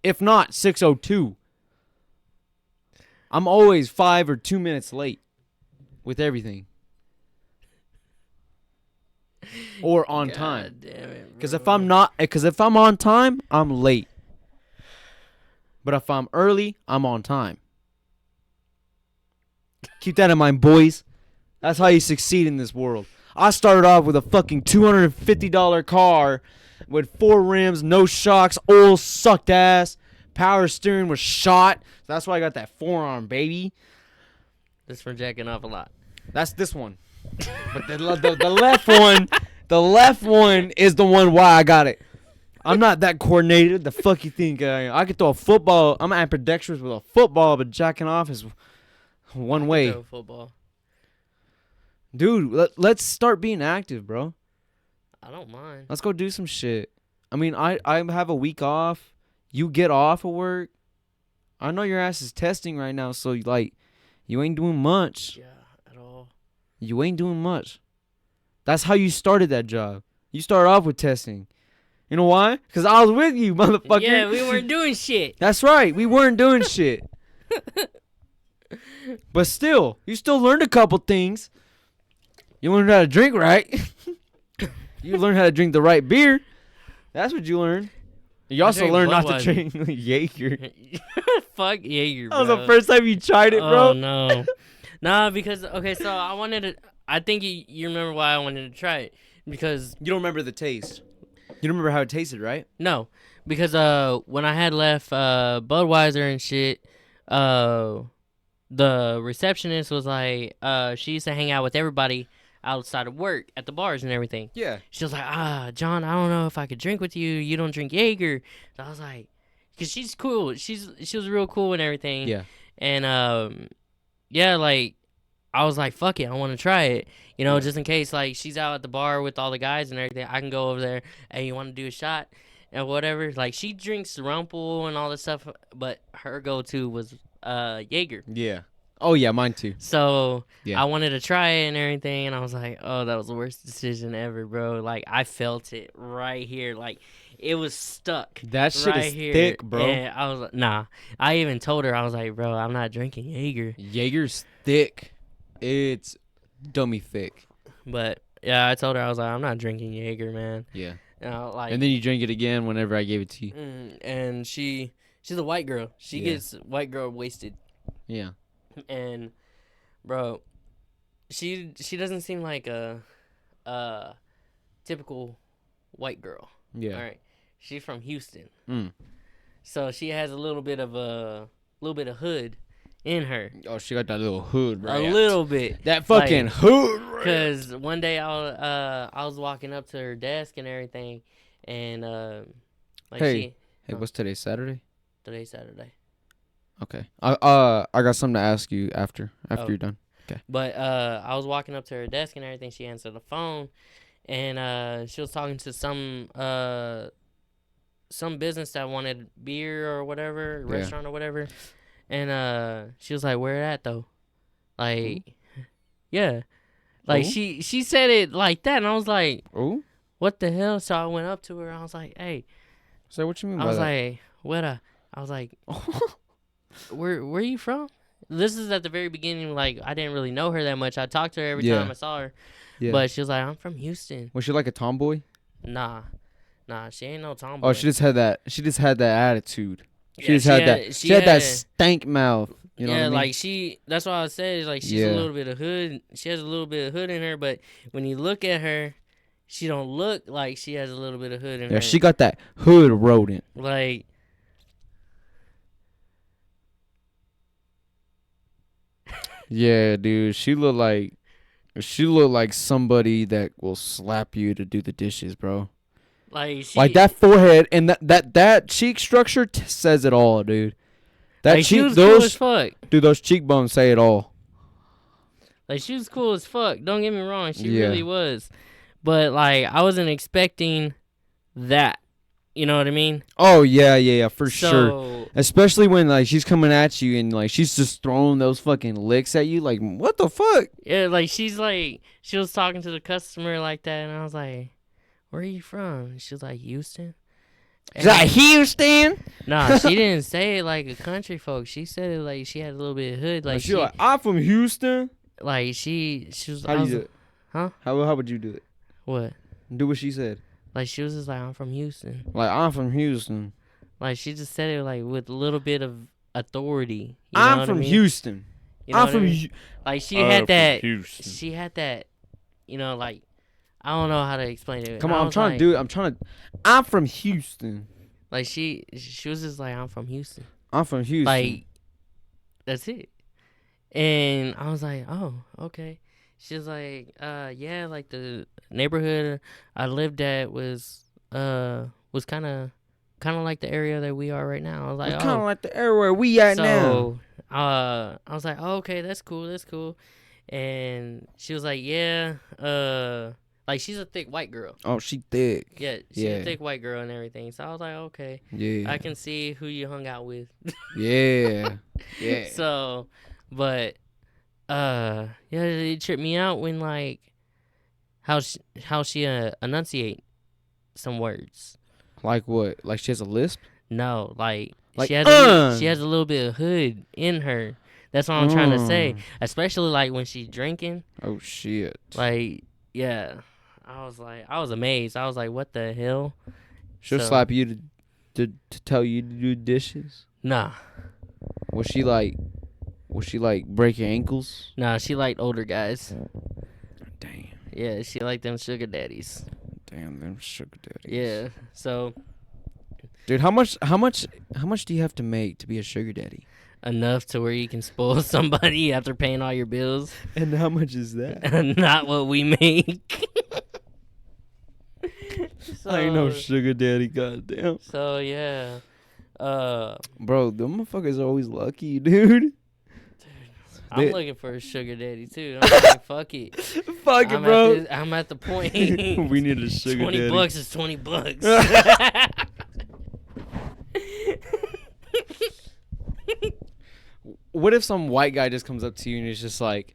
If not, 6:02. I'm always 5 or 2 minutes late with everything. Or on time. God damn it, Because bro. if I'm on time, I'm late. But if I'm early, I'm on time. Keep that in mind, boys. That's how you succeed in this world. I started off with a fucking $250 car with 4 rims, no shocks, oil sucked ass, power steering was shot. That's why I got that forearm, baby. Just for jacking off a lot. That's this one. But the left one is the one why I got it. I'm not that coordinated. The fuck you think I am? I could throw a football. I'm ambidextrous with a football, but jacking off is one way. Throw football. Dude, let's start being active, bro. I don't mind. Let's go do some shit. I mean, I have a week off. You get off of work. I know your ass is testing right now, so like, you ain't doing much. Yeah, at all. You ain't doing much. That's how you started that job. You started off with testing. You know why? Because I was with you, motherfucker. Yeah, we weren't doing shit. That's right. We weren't doing shit. But still, you still learned a couple things. You learned how to drink right. You learned how to drink the right beer. That's what you learned. You also drank learned not to Budweiser. drink Jaeger. Fuck Jaeger, That bro. was the first time you tried it, bro. Oh, no. Nah, because, okay, so I wanted to, I think you remember why I wanted to try it. Because, You don't remember the taste. You don't remember how it tasted, right? no. Because, when I had left, Budweiser and shit, the receptionist was like, she used to hang out with everybody outside of work at the bars and everything. Yeah. She was like, John, I don't know if I could drink with you. You don't drink Jaeger. So I was like, because she's cool. She was real cool and everything. Yeah. And, yeah, like, I was like, fuck it. I want to try it. You know, just in case, like, she's out at the bar with all the guys and everything. I can go over there. Hey, you want to do a shot? And whatever. Like, she drinks Rumpel and all this stuff. But her go-to was Jaeger. Yeah. Oh, yeah, mine too. So Yeah. I wanted to try it and everything, and I was like, "Oh, that was the worst decision ever, bro." Like I felt it right here, like it was stuck. That shit right is here. thick, bro. And I was like, "Nah." I even told her, I was like, "Bro, I'm not drinking Jaeger." Jaeger's thick. It's dummy thick. But yeah, I told her I was like, "I'm not drinking Jaeger, man." Yeah. And I, like, And then you drink it again whenever I gave it to you. and she's a white girl. She Yeah. gets white girl wasted. Yeah. And bro, she doesn't seem like a typical white girl. Yeah. All right. She's from Houston, Mm. so she has a little bit of hood in her. Oh, she got that little hood, A right? little bit. That fucking Like, hood, right? Cause one day I was walking up to her desk and everything, and like Hey, what's today? Saturday? today's Saturday. Okay. I got something to ask you after Oh. you're done. Okay. But I was walking up to her desk and everything. She answered the phone, and she was talking to some business that wanted beer or whatever, Yeah. restaurant or whatever, and she was like, "Where at though?" Like, yeah, like Ooh. she said it like that, and I was like, Oh. "What the hell?" So I went up to her. I was like, "Hey," So what you mean I by was that? like, "What?" I was like, where you from? This is at the very beginning. Like, I didn't really know her that much. I talked to her every Yeah. time I saw her, Yeah. but she was like, "I'm from Houston." Was she like a tomboy? Nah, she ain't no tomboy. Oh, she just had that. She just had that attitude. She Yeah, just had that. She had that stank mouth. You know what I mean? like that's what I said. Is like she's a Yeah. little bit of hood. She has a little bit of hood in her, but when you look at her, she don't look like she has a little bit of hood in her. Yeah, she got that hood rodent. Like, Yeah, dude. She looked like somebody that will slap you to do the dishes, bro. Like that forehead and that cheek structure says it all, dude. That like, she cheek, was cool as fuck. dude, those cheekbones say it all. Like, she was cool as fuck. Don't get me wrong, she Yeah. really was. But like, I wasn't expecting that. You know what I mean? Oh yeah, for sure. So, Especially when like she's coming at you and like she's just throwing those fucking licks at you. Like what the fuck? yeah, like she was talking to the customer like that, and I was like, "Where are you from?" And she was like, "Houston." Is that Houston? Nah, she didn't say it like a country folk. She said it like she had a little bit of hood. Like, she like, I'm from Houston. like she was. How do you do it? Huh? How would you do it? What? Do what she said. Like, she was just like, "I'm from Houston." Like I'm from Houston. Like, she just said it like with a little bit of authority. You know I'm what from I mean? Houston. You know I'm what I from. mean? Like, she had that. Houston. She had that. You know, like, I don't know how to explain it. Come And on, I I'm was trying like, to do it. I'm from Houston. Like, she was just like, "I'm from Houston." I'm from Houston. Like, that's it. And I was like, "Oh, okay." She was like, yeah, like the neighborhood I lived at was kind of like the area that we are right now." I was like, kind of like the area where we at now. So, I was like, "Oh, okay, that's cool." And she was like, "Yeah, like, she's a thick white girl." Oh, she thick. Yeah, she's a thick white girl and everything. So I was like, "Okay, Yeah. I can see who you hung out with." Yeah. Yeah. So, but yeah, it tripped me out when, like, how she enunciate some words. Like what? Like she has a lisp? No, like Like, she has a little bit of hood in her. That's what I'm trying to say. Especially like when she's drinking. Oh shit. Like, yeah, I was amazed. I was like, "What the hell?" She'll slap you to tell you to do dishes? Nah. Will she like break your ankles? Nah, she liked older guys. Damn. Yeah, she liked them sugar daddies. Damn, them sugar daddies. Yeah. So, dude, how much do you have to make to be a sugar daddy? enough to where you can spoil somebody after paying all your bills. And how much is that? Not what we make. So, I ain't no sugar daddy, goddamn. So yeah. Bro, them motherfuckers are always lucky, dude. I'm looking for a sugar daddy too. I'm like, fuck it. Fuck it, bro. I'm at the point. We need a sugar daddy. $20 is $20. What if some white guy just comes up to you and it's like,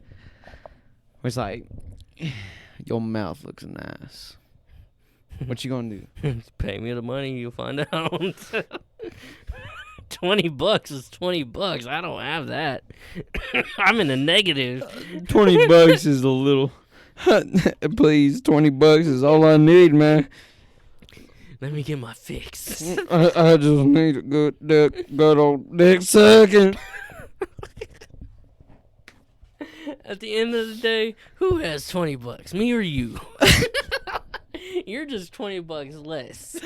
your mouth looks nice. What you gonna do? Pay me the money, you'll find out. $20 is $20. I don't have that. I'm in the negative. $20 is a little. Please, $20 is all I need, man. Let me get my fix. I just need a good old dick sucking. At the end of the day, who has $20? Me or you? You're just $20 less.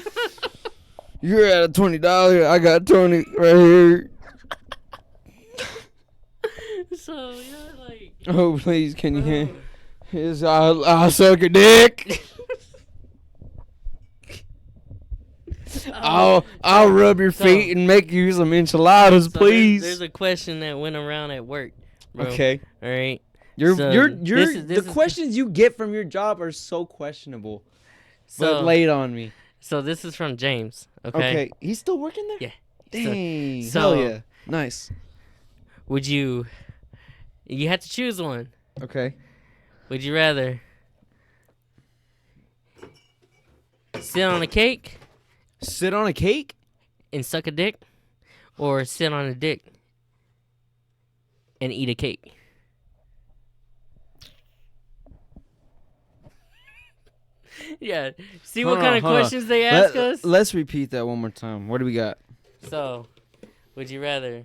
You're at $20. I got 20 right here. So yeah, like. Oh, please, can you hear? Yes, I'll suck a dick. I'll rub your feet and make you some enchiladas, So please. there's a question that went around at work, bro. Okay. All right. You're So the questions you get from your job are so questionable. But lay it on me. So this is from James. Okay. Okay. He's still working there? Yeah. Dang. So- Hell yeah. Nice. Would you had to choose one. Okay. Would you rather sit on a cake Sit on a cake? and suck a dick, or sit on a dick and eat a cake? Yeah. See what kind of questions they ask us? Let's repeat that one more time. What do we got? So, would you rather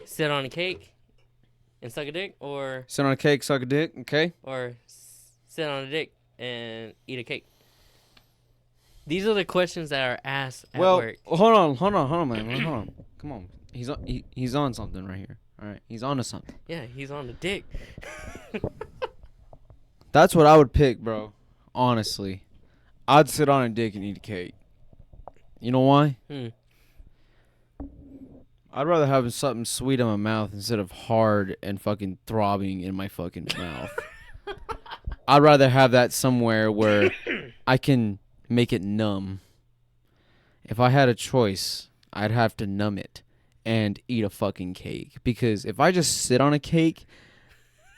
sit on a cake and suck a dick, or Sit on a cake, suck a dick. Okay. sit on a dick and eat a cake? These are the questions that are asked at work. Hold on, man. Hold on. Come on. He's on something right here. All right. He's on to something. Yeah, he's on the dick. That's what I would pick, bro. Honestly. I'd sit on a dick and eat a cake. You know why? I'd rather have something sweet in my mouth instead of hard and fucking throbbing in my fucking mouth. I'd rather have that somewhere where I can make it numb. If I had a choice, I'd have to numb it and eat a fucking cake. Because if I just sit on a cake,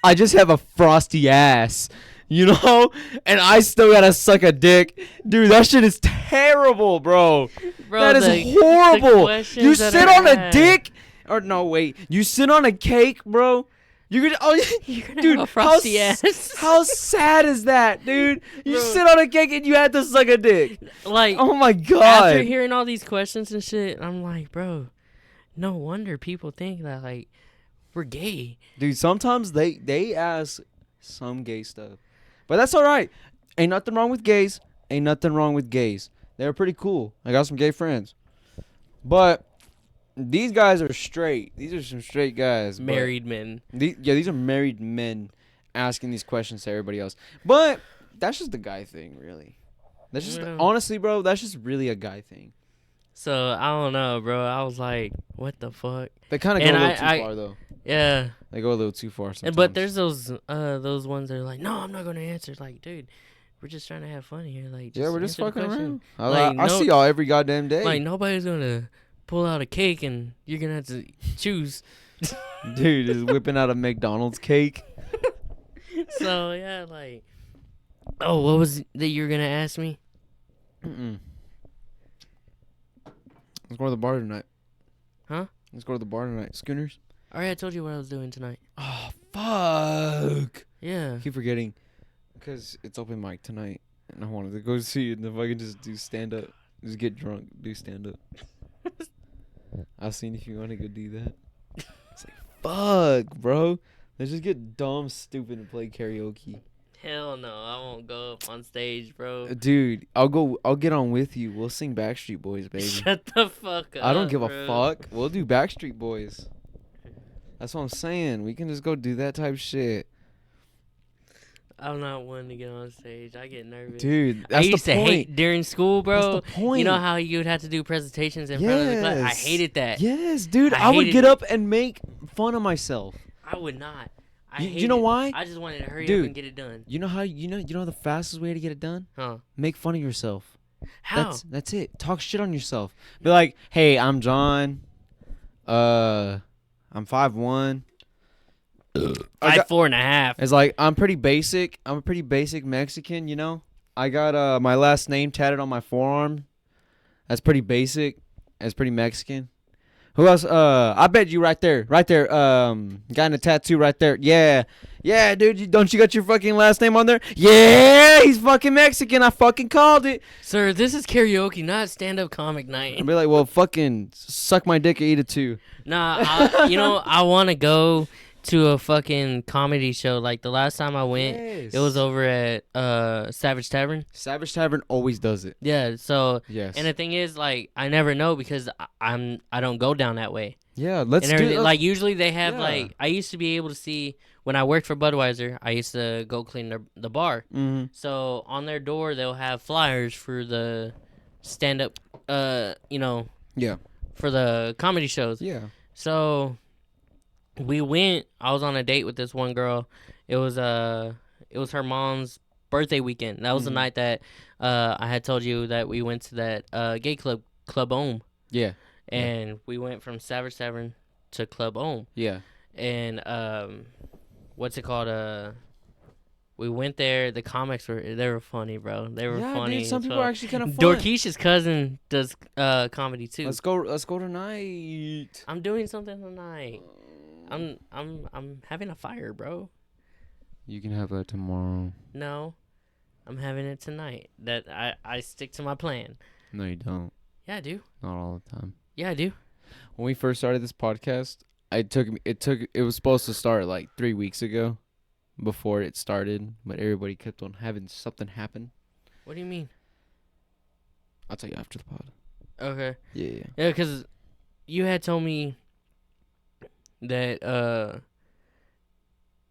I just have a frosty ass, you know? And I still gotta suck a dick. Dude, that shit is terrible, bro. That is horrible. You sit on a dick? Or no, wait. You sit on a cake, bro? You're gonna dude, have a frosty ass. How sad is that, dude? You Bro. sit on a cake and you had to suck a dick. Like, Oh my god. after hearing all these questions and shit, I'm like, bro, no wonder people think that, like, we're gay. Dude, sometimes they ask some gay stuff. But that's alright. Ain't nothing wrong with gays. Ain't nothing wrong with gays. They're pretty cool. I got some gay friends. But these guys are straight. These are some straight guys. Married men. These are married men asking these questions to everybody else. But that's just the guy thing, really. That's just honestly, bro. That's just really a guy thing. So I don't know, bro. I was like, what the fuck? They kind of go a little too far, though. Yeah. They go a little too far sometimes. But there's those ones that are like, no, I'm not gonna answer. Like, dude, we're just trying to have fun here. Like, yeah, we're just answer the fucking question. around. I see y'all every goddamn day. Like, nobody's gonna pull out a cake and you're gonna have to choose. Dude is whipping out a McDonald's cake. So yeah, like, oh, what was that you were gonna ask me? Let's go to the bar tonight. Huh? Let's go to the bar tonight. Schooners? Alright, I told you what I was doing tonight. Oh, fuck. Yeah. I keep forgetting. Because it's open mic tonight. And I wanted to go see it. And if I can just do stand up. Just get drunk. Do stand up. I've seen if you want to go do that. It's like, fuck, bro. Let's just get dumb, stupid, and play karaoke. Hell no, I won't go up on stage, bro. Dude, I'll get on with you. We'll sing Backstreet Boys, baby. Shut the fuck up. I don't give a bro. fuck. We'll do Backstreet Boys. That's what I'm saying. We can just go do that type of shit. I'm not one to get on stage. I get nervous. Dude, I that's used the to point. hate during school, bro. That's the point. You know how you would have to do presentations in front of the class? I Yes. hated that. Yes, dude. I I would hated get it. up and make fun of myself. I would not. You know why? I just wanted to hurry Dude, up and get it done. You know how you know the fastest way to get it done? Huh? Make fun of yourself. How? That's it. Talk shit on yourself. Be like, "Hey, I'm John. I'm 5'1". 4.5. It's like I'm pretty basic. I'm a pretty basic Mexican, you know. I got my last name tatted on my forearm. That's pretty basic. That's pretty Mexican. Who else? I bet you right there. Guy in a tattoo right there. Yeah, dude. Don't you got your fucking last name on there? Yeah, he's fucking Mexican. I fucking called it. Sir, this is karaoke, not stand-up comic night. I'd be like, well, fucking suck my dick or eat it too. Nah, I want to go to a fucking comedy show. Like the last time I went, it was Yes. over at Savage Tavern. Savage Tavern always does it. Yeah. So and Yes. the thing is, like, I never know because I don't go down that way. Yeah, And let's do everything, it. like usually they have Yeah. like I used to be able to see when I worked for Budweiser. I used to go clean the bar. Mm-hmm. So on their door they'll have flyers for the stand up, Yeah. for the comedy shows. Yeah. So we went. I was on a date with this one girl. It was her mom's birthday weekend. That was the Mhm. night that I had told you that we went to that gay Club Ohm, Yeah. and we went from Savage Tavern to Club Ohm. Yeah. And what's it called? We went there. The comics were funny, bro. They were Yeah, funny. dude. Some as people are fuck. actually kind of fun. Dorkeish's cousin does comedy too. Let's go. Let's go tonight. I'm doing something tonight. I'm having a fire, bro. You can have that tomorrow. No, I'm having it tonight. That I stick to my plan. No, you don't. Yeah, I do. Not all the time. Yeah, I do. When we first started this podcast, it was supposed to start like 3 weeks ago, before it started, but everybody kept on having something happen. What do you mean? I'll tell you after the pod. Okay. Yeah. Yeah, because you had told me that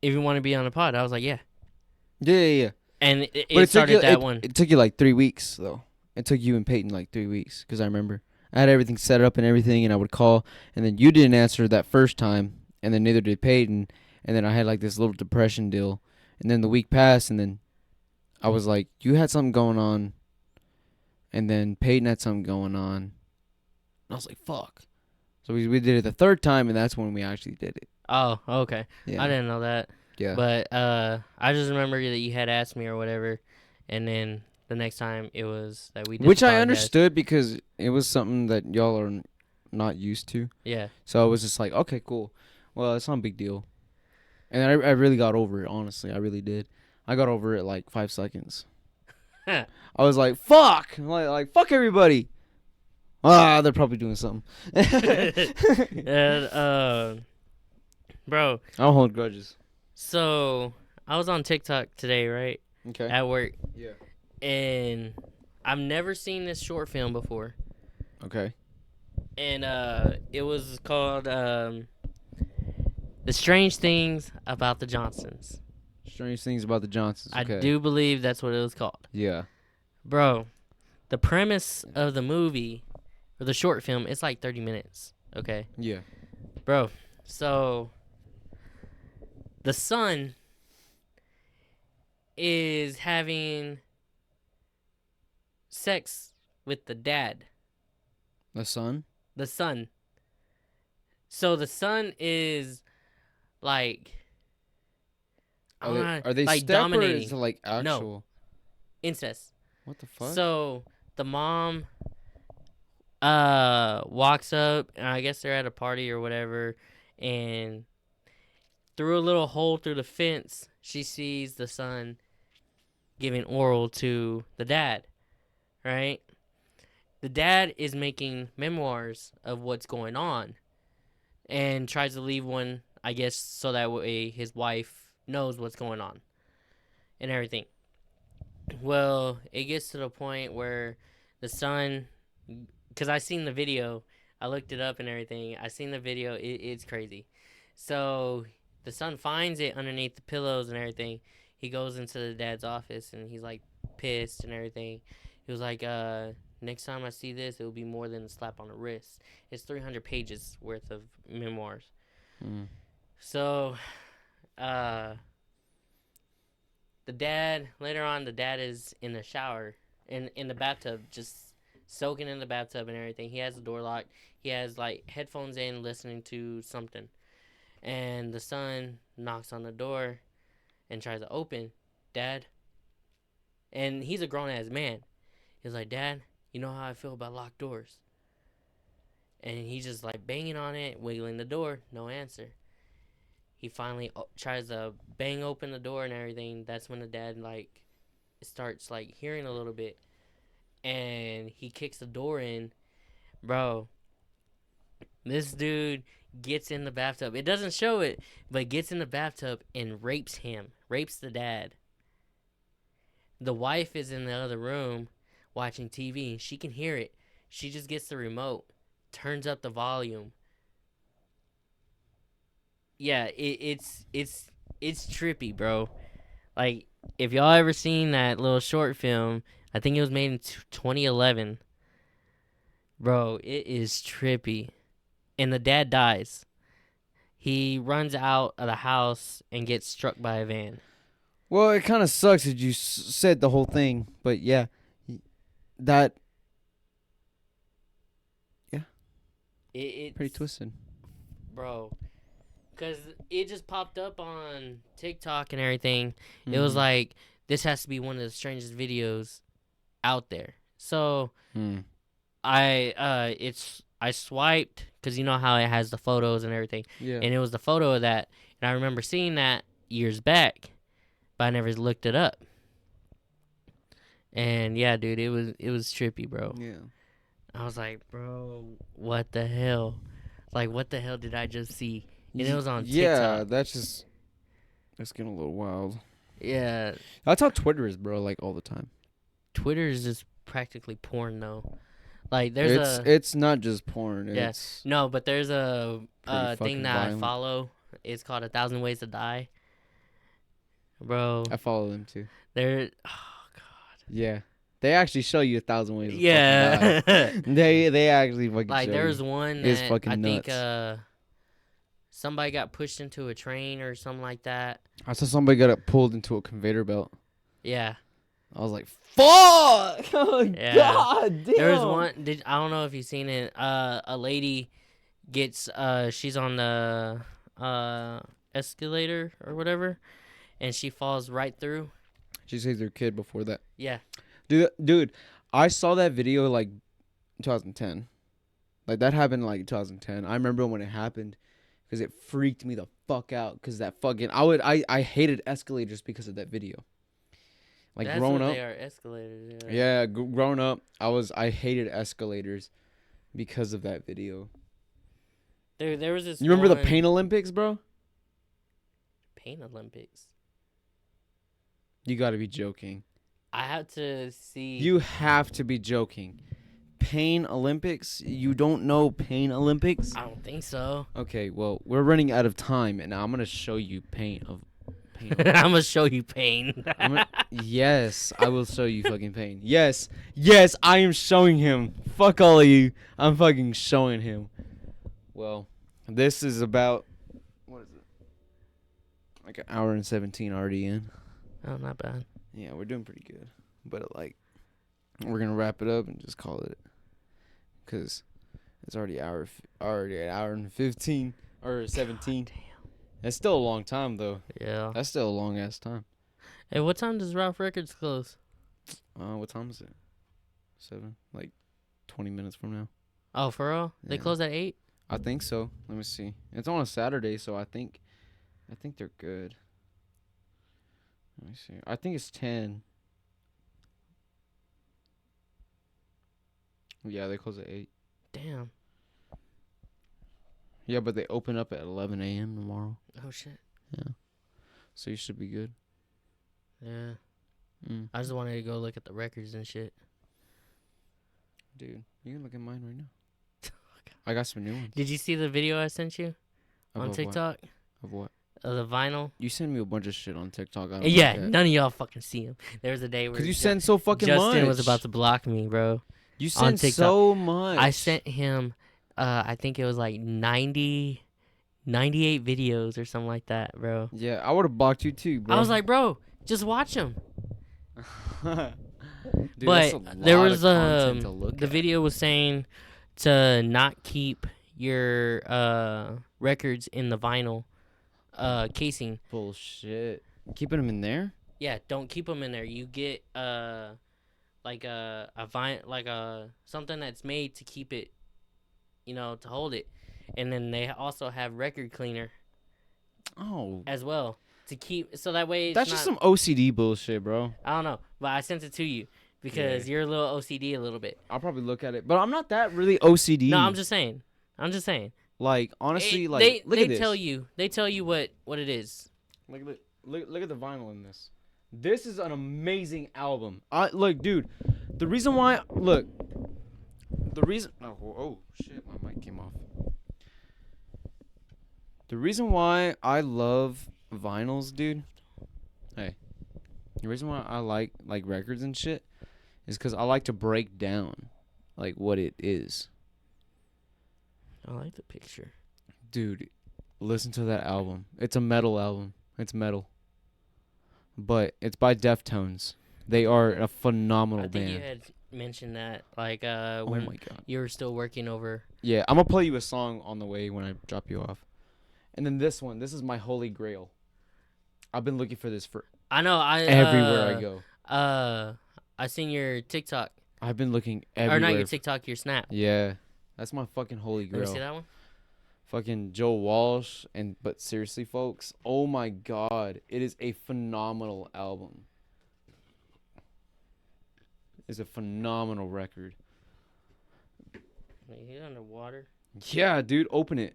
if you want to be on the pod, I was like, yeah. Yeah. And it But started that one. It took you like 3 weeks though. It took you and Peyton like 3 weeks because I remember I had everything set up and everything, and I would call, and then you didn't answer that first time, and then neither did Peyton, and then I had like this little depression deal, and then the week passed, and then I was like, you had something going on, and then Peyton had something going on, and I was like, fuck. So we did it the third time, and that's when we actually did it. Oh, okay. Yeah. I didn't know that. Yeah. But I just remember that you had asked me or whatever, and then the next time it was that we did Which the I podcast. understood because it was something that y'all are not used to. Yeah. So I was just like, okay, cool. Well, it's not a big deal. And I really got over it, honestly. I really did. I got over it like 5 seconds. I was like, fuck! Like fuck everybody! Ah, they're probably doing something. And, bro, I don't hold grudges. so I was on TikTok today, right? Okay. At work. Yeah. And I've never seen this short film before. Okay. And it was called The Strange Things About the Johnsons. Strange things about the Johnsons. Okay. I do believe that's what it was called. Yeah. Bro, the premise of the movie, or the short film, it's like 30 minutes, okay? Yeah. Bro, so the son is having sex with the dad. The son? The son. So the son is like... Are they like step dominating. or is it like actual? No. Incest. What the fuck? So the mom walks up, and I guess they're at a party or whatever, and through a little hole through the fence, she sees the son giving oral to the dad, right? The dad is making memoirs of what's going on and tries to leave one, I guess, so that way his wife knows what's going on and everything. Well, it gets to the point where the son, because I seen the video, I looked it up and everything. I seen the video. It's crazy. So the son finds it underneath the pillows and everything. He goes into the dad's office and he's like pissed and everything. He was like, next time I see this, it will be more than a slap on the wrist. It's 300 pages worth of memoirs. Mm. So, the dad is in the shower, in the bathtub, just soaking in the bathtub and everything. He has the door locked. He has like headphones in, listening to something. And the son knocks on the door and tries to open. Dad. And he's a grown ass man. He's like, Dad, you know how I feel about locked doors. And he's just like banging on it, wiggling the door, no answer. He finally tries to bang open the door and everything. That's when the dad like starts like hearing a little bit, and he kicks the door in, bro. This dude gets in the bathtub. It doesn't show it, but gets in the bathtub and rapes him. Rapes the dad. The wife is in the other room watching TV. She can hear it. She just gets the remote, turns up the volume. Yeah, it's trippy, bro. Like, if y'all ever seen that little short film, I think it was made in 2011. Bro, it is trippy. And the dad dies. He runs out of the house and gets struck by a van. Well, it kind of sucks that you said the whole thing, but yeah, that It's pretty twisted. bro. Because it just popped up on TikTok and everything. It was like, this has to be one of the strangest videos out there. So I swiped, because you know how it has the photos and everything. Yeah. And it was the photo of that. And I remember seeing that years back, but I never looked it up. And yeah, dude, it was trippy, bro. Yeah. I was like, bro, what the hell? Like, what the hell did I just see? And it was on TikTok. Yeah, that's getting a little wild. Yeah. That's how Twitter is, bro. Like all the time. Twitter is just practically porn, though. Like, there's it's not just porn. Yeah. It's no, but there's a pretty thing fucking that violent. I follow. It's called 1,000 Ways to Die. Bro, I follow them too. they're Yeah, they actually show you 1,000 ways. To yeah. fucking die. They actually fucking Like, show there's you. one It's that fucking I think nuts. somebody got pushed into a train or something like that. I saw somebody got pulled into a conveyor belt. Yeah. I was like, "Fuck! Oh, Yeah. God damn!" There was one. I don't know if you've seen it. A lady gets she's on the escalator or whatever, and she falls right through. She saved her kid before that. Yeah. Dude, I saw that video like 2010. Like that happened like 2010. I remember when it happened because it freaked me the fuck out. Because that fucking I hated escalators because of that video. Like That's growing what up, they are, escalators. Yeah. yeah, growing up, I hated escalators because of that video. There was this. You remember the one- Pain Olympics, bro? Pain Olympics? You got to be joking. I have to see. You have to be joking. Pain Olympics? You don't know Pain Olympics? I don't think so. Okay, well, we're running out of time, and I'm gonna show you Pain Olympics. I'm gonna show you pain. Yes, I will show you fucking Pain. Yes, I am showing him. Fuck all of you. I'm fucking showing him. Well, this is about, what is it? Like an hour and 17 already in. Oh, not bad. Yeah, we're doing pretty good. But, like, we're going to wrap it up and just call it. Because it's already an hour and 15 or 17. God damn. That's still a long time, though. Yeah. That's still a long-ass time. Hey, what time does Ralph Records close? What time is it? 7? Like 20 minutes from now. Oh, for real? They Yeah. close at 8? I think so. Let me see. It's on a Saturday, so I think they're good. Let me see. I think it's 10. Yeah, they close at 8. Damn. Yeah, but they open up at 11 a.m. tomorrow. Oh, shit. Yeah. So you should be good. Yeah. Mm. I just wanted to go look at the records and shit. Dude, you can look at mine right now. I got some new ones. Did you see the video I sent you Of on what? TikTok? Of what? Of the vinyl? You send me a bunch of shit on TikTok. I don't Yeah, like that. none of y'all fucking see him. There was a day where Because you send so fucking Justin much. was about to block me, bro. You on send TikTok. so much. I sent him, I think it was like 98 videos or something like that, bro. Yeah, I would have blocked you too, bro. I was like, bro, just watch them. Dude, But that's a there lot was of content to look the at. video was saying to not keep your records in the vinyl casing. Bullshit. Keeping them in there? Yeah, don't keep them in there. You get like a something that's made to keep it, to hold it, and then they also have record cleaner Oh, as well to keep, so that way it's that's not, just some OCD bullshit, bro. I don't know, but I sent it to you because Yeah. you're a little OCD a little bit. I'll probably look at it, but I'm not that really OCD. No, I'm just saying. I'm just saying. Like honestly, It- like look they at this. they tell you what it is. Like look at the vinyl in this. This is an amazing album. I look, dude. The reason why oh shit, my mic came off. The reason why I love vinyls, dude. Hey, the reason why I like records and shit is because I like to break down like what it is. I like the picture. Dude, listen to that album. It's a metal album. It's metal. But it's by Deftones. They are a phenomenal I think band. you had mentioned that like Oh when my god. you were still working over. Yeah, I'm gonna play you a song on the way when I drop you off. And then this one, this is my holy grail. I've been looking for this for I know. everywhere I go. I seen your TikTok I've been looking or everywhere. not your TikTok, your Snap. Yeah, that's my fucking holy Let me grail. see that one. Fucking Joe Walsh, but seriously, folks, oh my god, it is a phenomenal album. It's a phenomenal record. Wait, he's underwater. Yeah, dude, open it.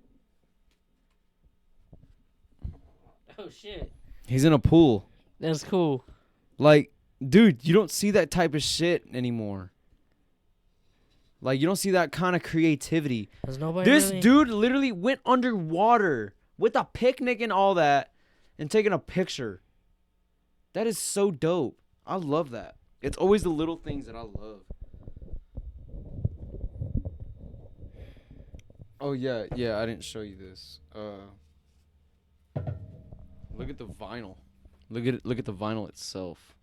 Oh shit, He's in a pool. that's cool. Like, dude, you don't see that type of shit anymore. Like, you don't see that kind of creativity. There's nobody. This really? dude literally went underwater with a picnic and all that and taking a picture. That is so dope. I love that. It's always the little things that I love. Oh yeah, I didn't show you this. Look at the vinyl. Look at the vinyl itself.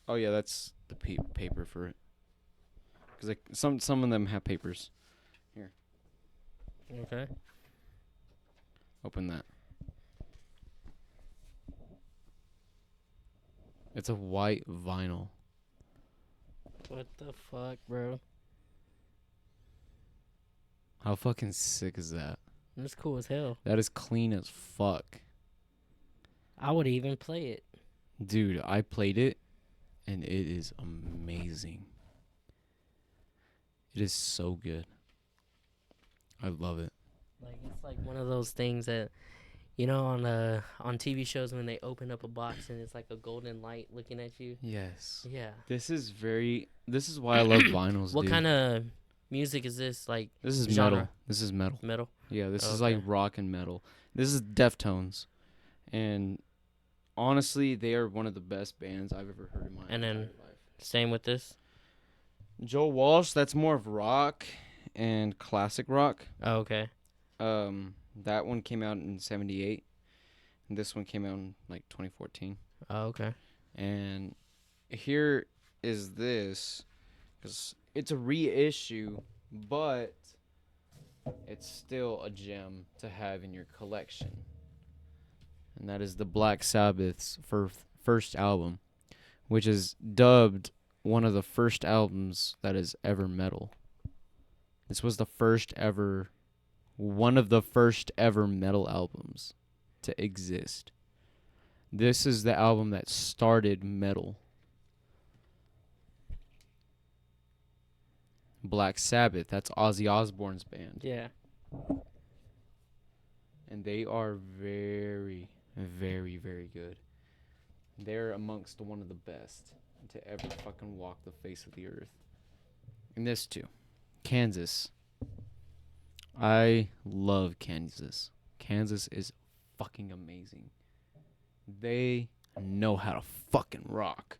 Oh yeah, that's the paper for it. Cuz like some of them have papers. Here, Okay. open that. It's a white vinyl. What the fuck, bro? How fucking sick is that? That's cool as hell. That is clean as fuck. I would even play it. Dude, I played it and it is amazing. It is so good. I love it. Like it's like one of those things that, you know, on TV shows when they open up a box and it's like a golden light looking at you. Yes. Yeah. This is why I love vinyls, What dude. kind of music is this? Like This is genre? metal. This is metal. Metal. Yeah, this is Okay. like rock and metal. This is Deftones. And honestly, they are one of the best bands I've ever heard in my And then- entire life. Same with this. Joe Walsh, that's more of rock and classic rock. Oh, okay. That one came out in 78. And this one came out in like 2014. Oh, okay. And here is this, because it's a reissue, but it's still a gem to have in your collection. And that is the Black Sabbath's first album, which is dubbed one of the first albums that is ever metal. This was one of the first ever metal albums to exist. This is the album that started metal. Black Sabbath, that's Ozzy Osbourne's band. Yeah. And they are very, very, very good. They're amongst one of the best to ever fucking walk the face of the earth. And this too. Kansas. I love Kansas. Kansas is fucking amazing. They know how to fucking rock.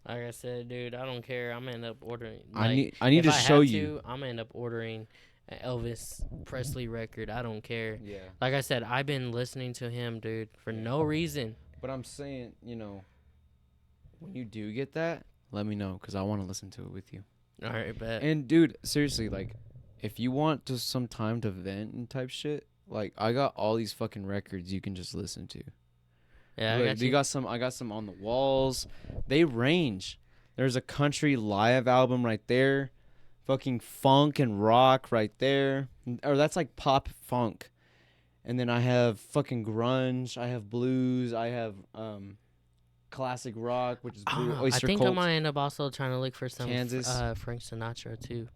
Like I said, dude, I don't care. I'm gonna end up ordering. I Like, need if to I show have you. I'm gonna end up ordering an Elvis Presley record. I don't care. Yeah. Like I said, I've been listening to him, dude, for no reason. But I'm saying, when you do get that, let me know, because I want to listen to it with you. All right, bet. And dude, seriously, like, if you want just some time to vent and type shit, like, I got all these fucking records you can just listen to. Yeah, Look, I got you. I got some on the walls. They range. There's a country live album right there. Fucking funk and rock right there. Or that's like pop funk. And then I have fucking grunge. I have blues. I have classic rock, which is I don't Blue know. I Oyster think I Cult. might end up also trying to look for some Kansas. Frank Sinatra too.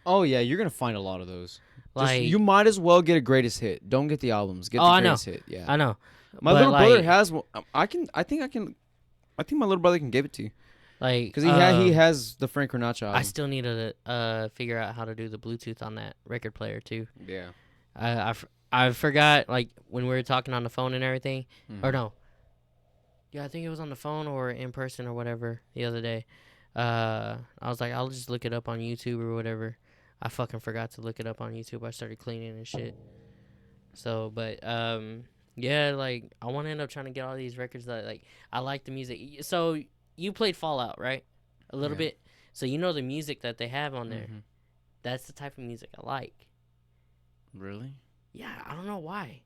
Oh yeah, you're gonna find a lot of those. Just Like, you might as well get a greatest hit. Don't get the albums. Get oh, the I know, greatest hit. Yeah. I know. My But little brother like, has one. I can. I think I can. I think my little brother can give it to you like, because he has the Frank Sinatra album. I still need to figure out how to do the Bluetooth on that record player too. Yeah. I forgot, like, when we were talking on the phone and everything, or Mhm. no. Yeah, I think it was on the phone or in person or whatever the other day. I was like, I'll just look it up on YouTube or whatever. I fucking forgot to look it up on YouTube. I started cleaning and shit. So, but yeah, like, I want to end up trying to get all these records that, like, I like the music. So you played Fallout, right? A little Yeah. bit. So you know the music that they have on there. Mhm. That's the type of music I like. Really? Yeah, I don't know why.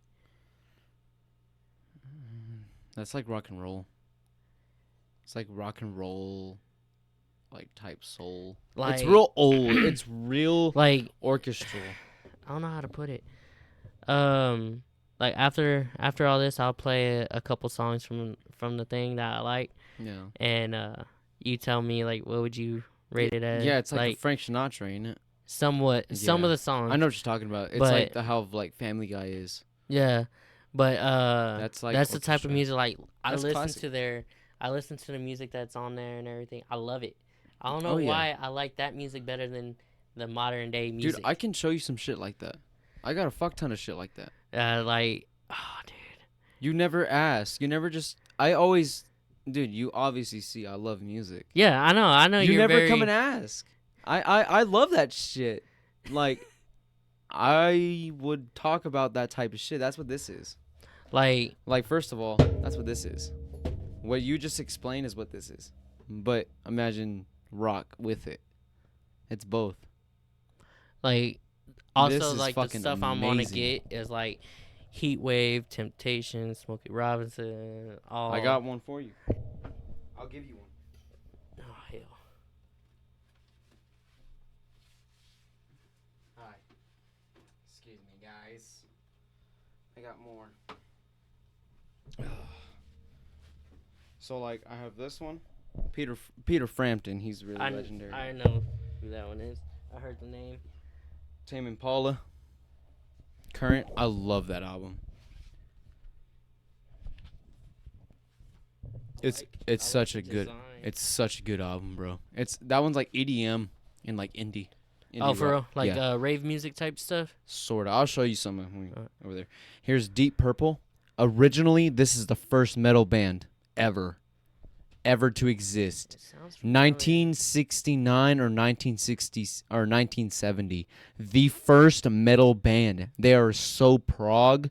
That's like rock and roll. It's like rock and roll, like type soul. Like, it's real old. It's real like, orchestral. I don't know how to put it. Like, after all this, I'll play a couple songs from the thing that I like, Yeah. and you tell me, like, what would you rate it as? Yeah, it's like a Frank Sinatra, ain't it? Somewhat, some of Yeah. the songs. I know what you're talking about. It's But- like how like Family Guy is. Yeah, but That's like that's the type of orchestra. music, like, I That's listen classic. I listen to the music that's on there and everything. I love it. I don't know Oh, yeah. why I like that music better than the modern day music. Dude, I can show you some shit like that. I got a fuck ton of shit like that. like, oh, dude. You never ask. You never just. I always. Dude, you obviously see I love music. Yeah, I know. You you're never very, come and ask. I love that shit. Like, I would talk about that type of shit. That's what this is. like, First of all, that's what this is. What you just explained is what this is. But imagine rock with it. It's both. Like, This also, is like, the fucking stuff I want to amazing. get is, like, Heat Wave, Temptation, Smokey Robinson, all. I got one for you. I'll give you one. Oh, hell. Hi. Excuse me, guys. I got more. So, like, I have this one. Peter Frampton. He's really legendary. I know who that one is. I heard the name. Tame Impala. Current. I love that album. It's such a good. It's such a good album, bro. That one's like EDM and like indie. Oh, for real? rock. Like, Yeah, rave music type stuff? sorta. I'll show you some Alright. over there. Here's Deep Purple. Originally, this is the first metal band ever to exist. It sounds familiar. 1969 or 1960 or 1970, the first metal band. They are so prog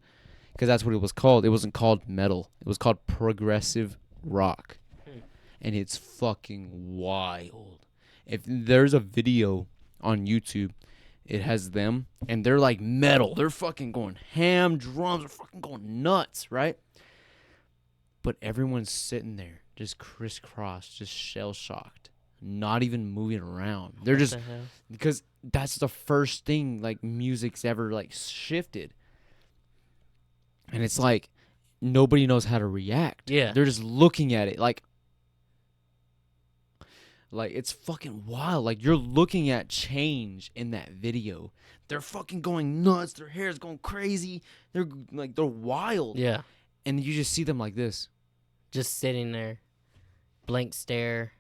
because that's what it was called. It wasn't called metal. It was called progressive rock. And it's fucking wild. If there's a video on YouTube, it has them and they're like metal. They're fucking going ham, drums are fucking going nuts, right? But everyone's sitting there just crisscross, just shell shocked, not even moving around. They're What just the hell? because that's the first thing like music's ever like shifted. And it's like nobody knows how to react. Yeah. They're just looking at it like it's fucking wild. Like you're looking at change in that video. They're fucking going nuts. Their hair's going crazy. They're wild. Yeah. And you just see them like this. Just sitting there. Blank stare.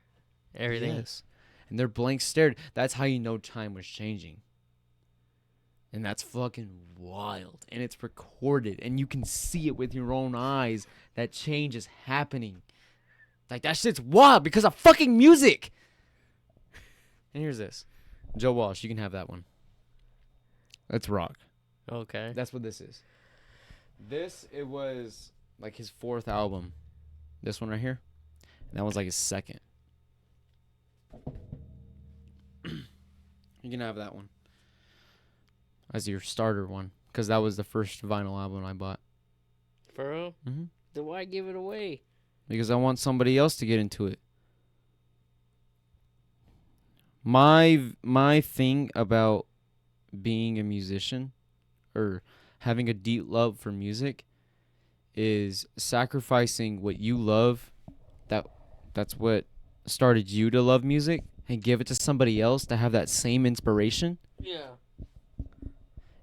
Everything. Yes. And they're blank stared. That's how you know time was changing. And that's fucking wild. And it's recorded. And you can see it with your own eyes. That change is happening. Like, that shit's wild because of fucking music. And here's this. Joe Walsh, you can have that one. That's rock. Okay. That's what this is. It was like his fourth album. This one right here. And that was like his second. You can have that one as your starter one because that was the first vinyl album I bought. For real? Mm-hmm. Then why give it away? Because I want somebody else to get into it. My thing about being a musician or having a deep love for music is sacrificing what you love that that's what started you to love music, and give it to somebody else to have that same inspiration. Yeah.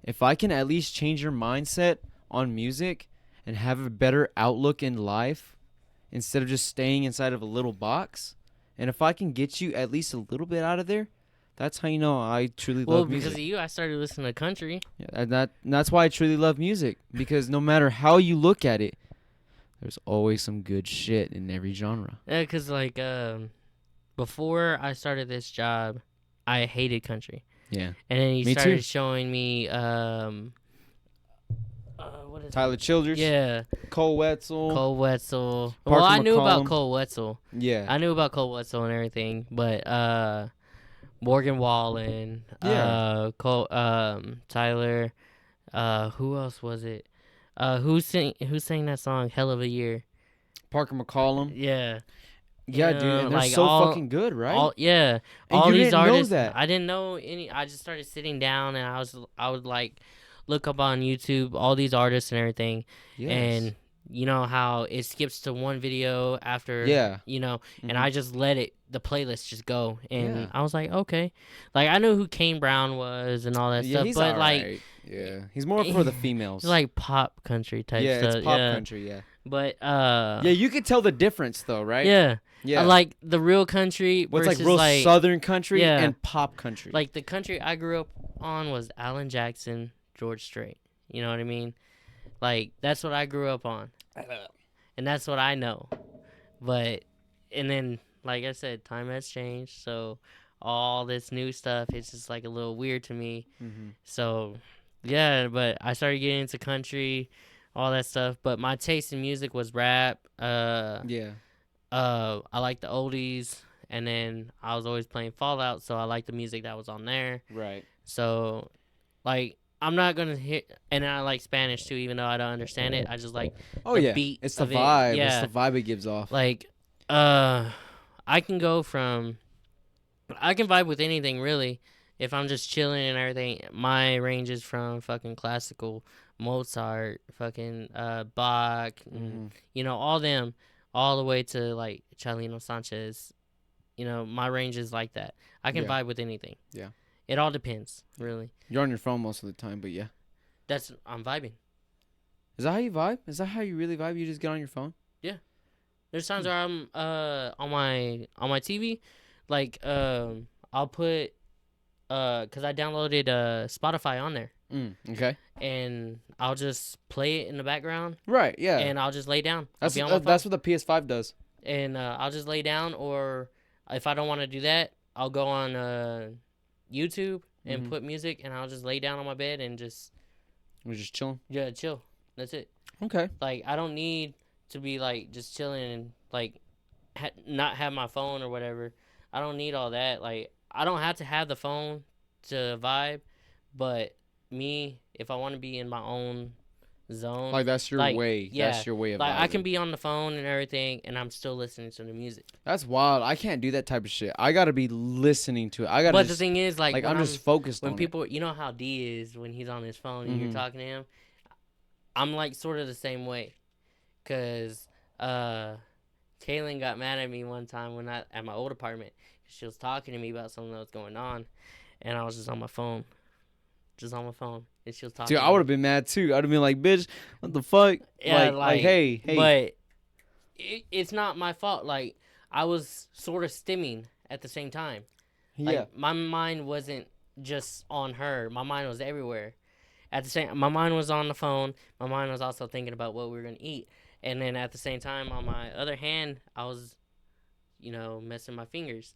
If I can at least change your mindset on music and have a better outlook in life instead of just staying inside of a little box, and if I can get you at least a little bit out of there, that's how you know I truly Well, love because music. of you, I started listening to country. Yeah, and that's why I truly love music, because no matter how you look at it, there's always some good shit in every genre. Yeah, because, like, before I started this job, I hated country. Yeah. And then he Me started too. showing me, what is Tyler it? Childers, Yeah, Cole Wetzel, Cole Wetzel. Well, Parker I knew about McCollum. Cole Wetzel. Yeah. I knew about Cole Wetzel and everything, but Morgan Wallen, Yeah. Cole, Tyler, who else was it? Who sang that song Hell of a Year? Parker McCollum. Yeah. Yeah, dude, and they're Like so fucking good, right? yeah, And all you these didn't know artists. that. I didn't know any. I just started sitting down and I would like look up on YouTube all these artists and everything, Yes. and you know how it skips to one video after, Yeah. and Mhm. I just let the playlist just go, and Yeah. I was like, okay, like I knew who Kane Brown was and all that Yeah, stuff, he's but like alright. Yeah. He's more for the females. like pop country type Yeah, it's stuff, pop yeah, country, yeah. but Yeah, you could tell the difference though, right? yeah. Yeah. I like the real country What's versus like real southern country yeah. and pop country. Like the country I grew up on was Alan Jackson, George Strait. You know what I mean? Like that's what I grew up on, and that's what I know. But and then, like I said, time has changed, so all this new stuff is just like a little weird to me. Mhm. So yeah, but I started getting into country, all that stuff. But my taste in music was rap. Yeah. I like the oldies, and then I was always playing Fallout, so I like the music that was on there. Right. So, like, I'm not gonna hit, and I like Spanish too, even though I don't understand it. I just like Oh the yeah. beat It's the of it. vibe. Yeah, It's the vibe it gives off. like, I can go from, I can vibe with anything really, if I'm just chilling and everything. My range is from fucking classical, Mozart, fucking Bach, and, all them, all the way to like Chalino Sanchez. My range is like that. I can Yeah. vibe with anything. Yeah. It all depends, really. You're on your phone most of the time, but yeah. I'm vibing. Is that how you vibe? Is that how you really vibe? You just get on your phone? There's times where I'm on my TV, like I'll put cause I downloaded Spotify on there, Okay. and I'll just play it in the background, Right. Yeah. and I'll just lay down. I'll That's be on my phone, that's what the PS5 does. and I'll just lay down, or if I don't want to do that, I'll go on YouTube and Mhm. put music, and I'll just lay down on my bed and just We're just chilling. chill. That's it. Okay. Like I don't need to be like just chilling and like not have my phone or whatever. I don't need all that. Like I don't have to have the phone to vibe, but me, if I want to be in my own zone, Like that's your like, way. yeah, That's your way of like I can vibing. be on the phone and everything, and I'm still listening to the music. That's wild. I can't do that type of shit. I gotta be listening to it. I gotta. But just, the thing is, like, I'm just focused when on people, you know how D is when he's on his phone and you're Mhm. talking to him. I'm like sort of the same way, cause Kaylin got mad at me one time when at my old apartment. She was talking to me about something that was going on, and I was just on my phone, and she was it. talking. Dude, I would have been mad too. I'd have been like, "Bitch, what the fuck?" Yeah, like, hey. But it's not my fault. Like I was sort of stimming at the same time. Like, Yeah. my mind wasn't just on her. My mind was everywhere. My mind was on the phone. My mind was also thinking about what we were gonna eat. And then at the same time, on my other hand, I was, messing my fingers.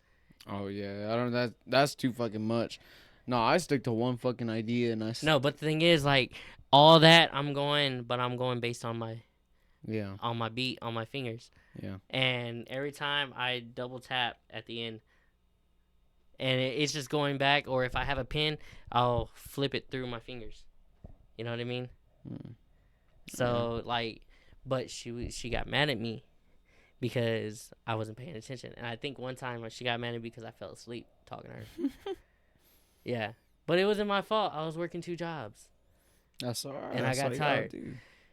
Oh yeah. I don't. That's too fucking much. No, I stick to one fucking idea and No, but the thing is, like, all that I'm going based on my Yeah. on my beat on my fingers. Yeah. And every time I double tap at the end, and it's just going back. Or if I have a pen, I'll flip it through my fingers. You know what I mean? So like, but she got mad at me because I wasn't paying attention, and I think one time she got mad at me because I fell asleep talking to her. Yeah, but it wasn't my fault. I was working 2 jobs. That's alright. And I got tired.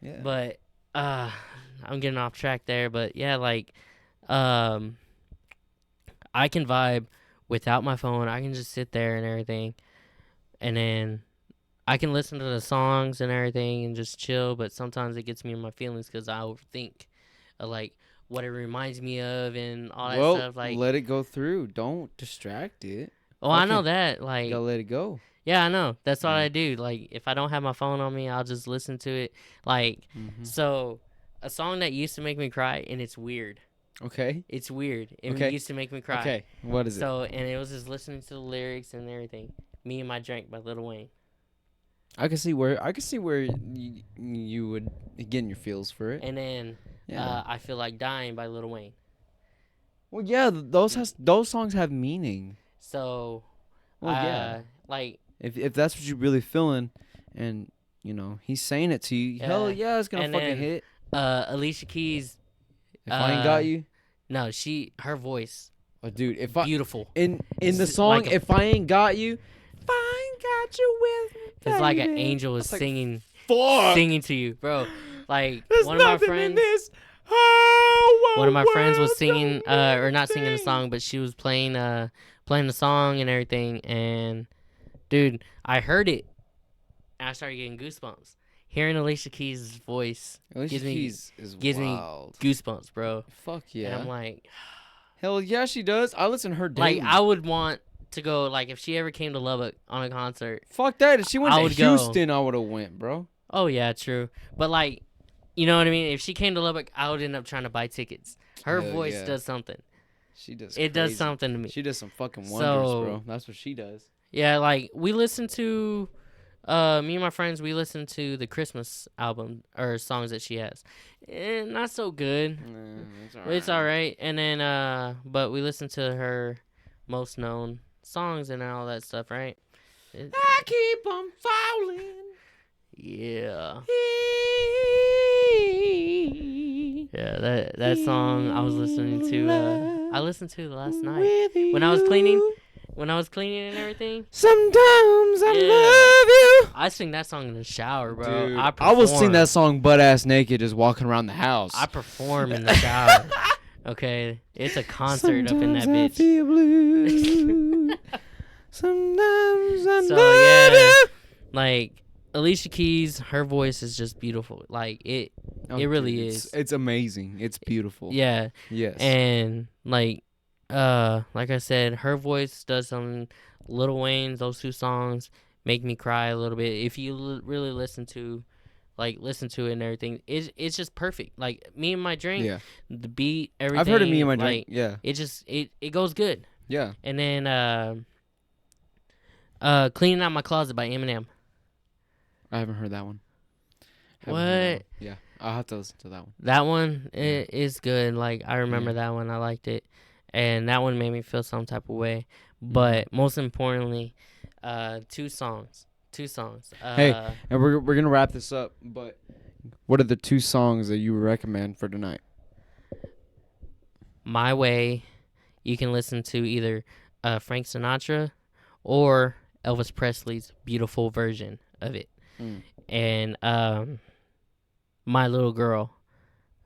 Yeah. But I'm getting off track there. But yeah, like, I I can vibe without my phone. I can just sit there and everything, and then I can listen to the songs and everything and just chill. But sometimes it gets me in my feelings because I overthink, like what it reminds me of and all that Well, stuff. Like, let it go through. Don't distract it. oh, I Fuck know it. that. You Like, gotta let it go. yeah, I know. That's what Yeah. I do. Like, if I don't have my phone on me, I'll just listen to it. Like, so a song that used to make me cry, and it's weird. Okay. It's weird. It Okay. used to make me cry. Okay. What is it? So, and it was just listening to the lyrics and everything. Me and My Drink by Lil Wayne. I can see where you would get in your feels for it. And then Yeah. I Feel Like Dying by Lil Wayne. Well, yeah, those songs have meaning. So, Well, yeah. like, If that's what you're really feeling, and he's saying it to you, hell yeah, it's gonna and fucking then, hit. Alicia Keys. If I ain't got you, No, her voice, oh, dude, if beautiful. in the It's song, like a- if I ain't got you, if I ain't got you with me, It's like an baby. angel is It's like, singing fuck. singing to you, bro. Like, There's one of my nothing in friends, this whole one of my friends was world singing, don't or not singing the thing. song, but she was playing the song and everything. And dude, I heard it, and I started getting goosebumps. Hearing Alicia Keys' voice Alicia gives me Keys is gives me wild. goosebumps, bro. Fuck yeah. And I'm like, hell yeah, she does. I listen to her daily. I would want to go. Like, if she ever came to Lubbock on a concert. Fuck that. If she went I to would go. Houston, I would have went, bro. Oh yeah, true. But like, you know what I mean? If she came to Lubbock, I would end up trying to buy tickets. Her Hell voice yeah. does something. She does. It does crazy. something to me. She does some fucking wonders, So- bro. That's what she does. Yeah, like we listened to, me and my friends, we listened to the Christmas album or songs that she has. Not so good. It's all right. And then, but we listened to her most known songs and all that stuff, right? I keep on falling. Yeah. Yeah, that song I was listening to. I listened to last night when I was cleaning. When I was cleaning and everything. Sometimes I love you. I sing that song in the shower, bro. Dude, I will sing perform. that song butt ass naked, just walking around the house. I perform in the shower. Okay, it's a concert up in that Sometimes I bitch. feel blue. Sometimes I So love yeah, you. like Alicia Keys, her voice is just beautiful. Like it really dude, is. It's amazing. It's beautiful. Yeah, Yes. and like I said, her voice does something. Lil Wayne's, those two songs make me cry a little bit. If you really listen to it and everything, it's just perfect. Like Me and My Drink, yeah. the beat, everything. I've heard of Me and My like, Drink. Yeah. It just it goes good. Yeah. And then Cleaning Out My Closet by Eminem. I haven't heard that one. What? Yeah. I'll have to listen to that one. That one is good. Like I remember that one. I liked it. And that one made me feel some type of way. But most importantly, two songs. Hey, and we're gonna wrap this up. But what are the two songs that you would recommend for tonight? My Way, you can listen to either Frank Sinatra or Elvis Presley's beautiful version of it. And My Little Girl,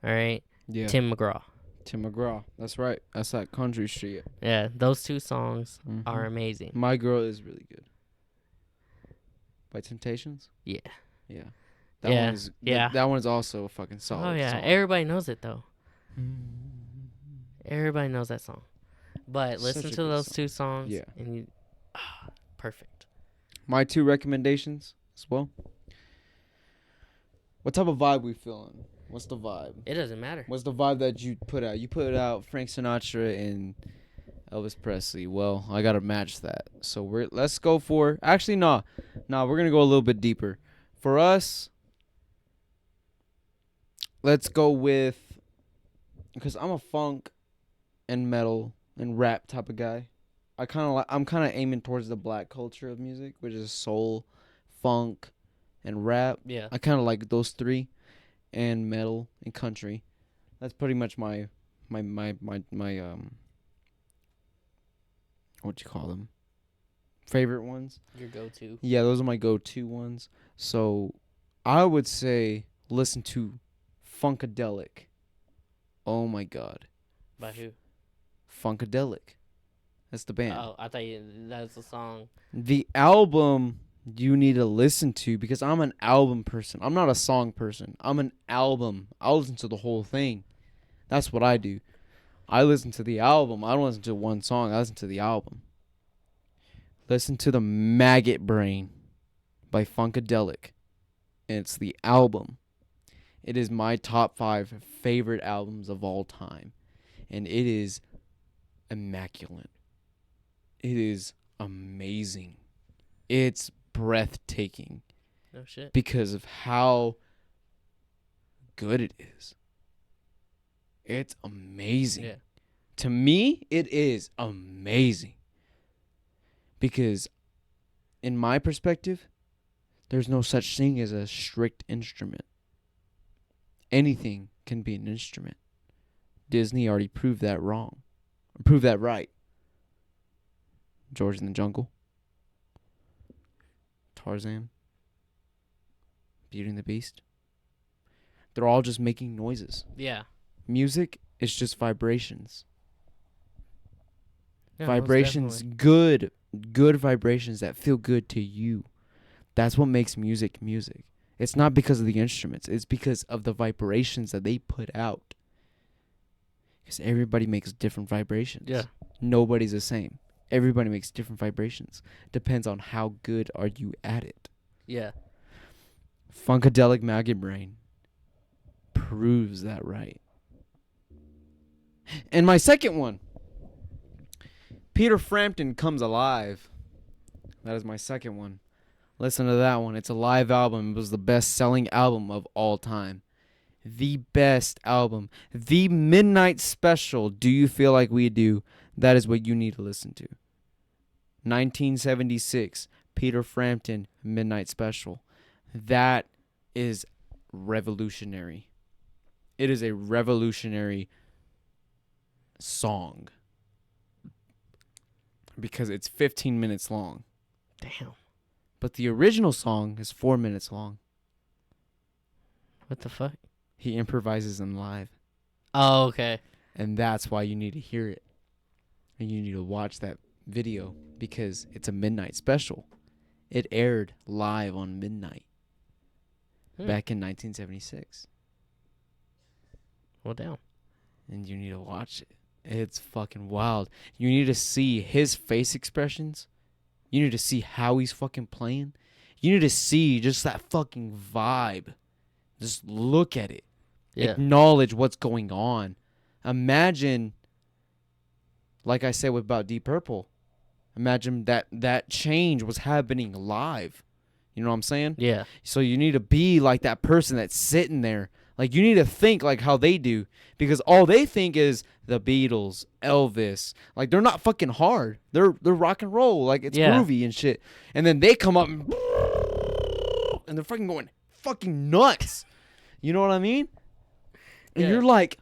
all right? Yeah. Tim McGraw. Tim McGraw. That's right. That's that country shit. Yeah, those two songs are amazing. My Girl is really good. By Temptations? Yeah. Yeah. That one is also a fucking solid Oh, yeah. song. Everybody knows it, though. Everybody knows that song. But listen Such a to good those song. two songs. Yeah. And you, perfect. My two recommendations as well. What type of vibe we feeling? What's the vibe? It doesn't matter. What's the vibe that you put out? You put out Frank Sinatra and Elvis Presley. Well, I gotta match that. So let's go for. Actually, no, we're gonna go a little bit deeper. For us, let's go with. Because I'm a funk, and metal and rap type of guy. I'm kind of aiming towards the black culture of music, which is soul, funk, and rap. Yeah. I kind of like those three. And metal and country. That's pretty much my what you call them? Favorite ones. Your go-to. Yeah, those are my go-to ones. So I would say listen to Funkadelic. Oh my god. By who? Funkadelic. That's the band. Oh, I thought that's a song. The album you need to listen to, because I'm an album person. I'm not a song person. I'm an album. I'll listen to the whole thing. That's what I do. I listen to the album. I don't listen to one song. I listen to the album. Listen to the Maggot Brain by Funkadelic. And it's the album. It is my top 5 favorite albums of all time. And it is immaculate. It is amazing. It's breathtaking No shit. because of how good it is. It's amazing. Yeah. To me, it is amazing. Because in my perspective, there's no such thing as a strict instrument. Anything can be an instrument. Disney already proved that wrong. Proved that right. George in the Jungle. Tarzan. Beauty and the Beast. They're all just making noises. Yeah. Music is just vibrations. Yeah, Vibrations, good vibrations that feel good to you. That's what makes music music. It's not because of the instruments. It's because of the vibrations that they put out. Because everybody makes different vibrations. Yeah. Nobody's the same. Everybody makes different vibrations. Depends on how good are you at it. Yeah. Funkadelic Maggot Brain proves that right. And my second one, Peter Frampton Comes Alive. That is my second one. Listen to that one. It's a live album. It was the best-selling album of all time. The best album. The Midnight Special, Do You Feel Like We Do? That is what you need to listen to. 1976, Peter Frampton, Midnight Special. That is revolutionary. It is a revolutionary song. Because it's 15 minutes long. Damn. But the original song is 4 minutes long. What the fuck? He improvises them live. Oh, okay. And that's why you need to hear it. And you need to watch that video because it's a midnight special. It aired live on midnight back in 1976. Well, damn. And you need to watch it. It's fucking wild. You need to see his face expressions. You need to see how he's fucking playing. You need to see just that fucking vibe. Just look at it. Yeah. Acknowledge what's going on. Imagine, like I said about Deep Purple, imagine that change was happening live. You know what I'm saying? Yeah. So you need to be like that person that's sitting there. Like, you need to think like how they do. Because all they think is the Beatles, Elvis. Like, they're not fucking hard. They're rock and roll. Like, it's groovy and shit. And then they come up and they're fucking going fucking nuts. You know what I mean? And you're like,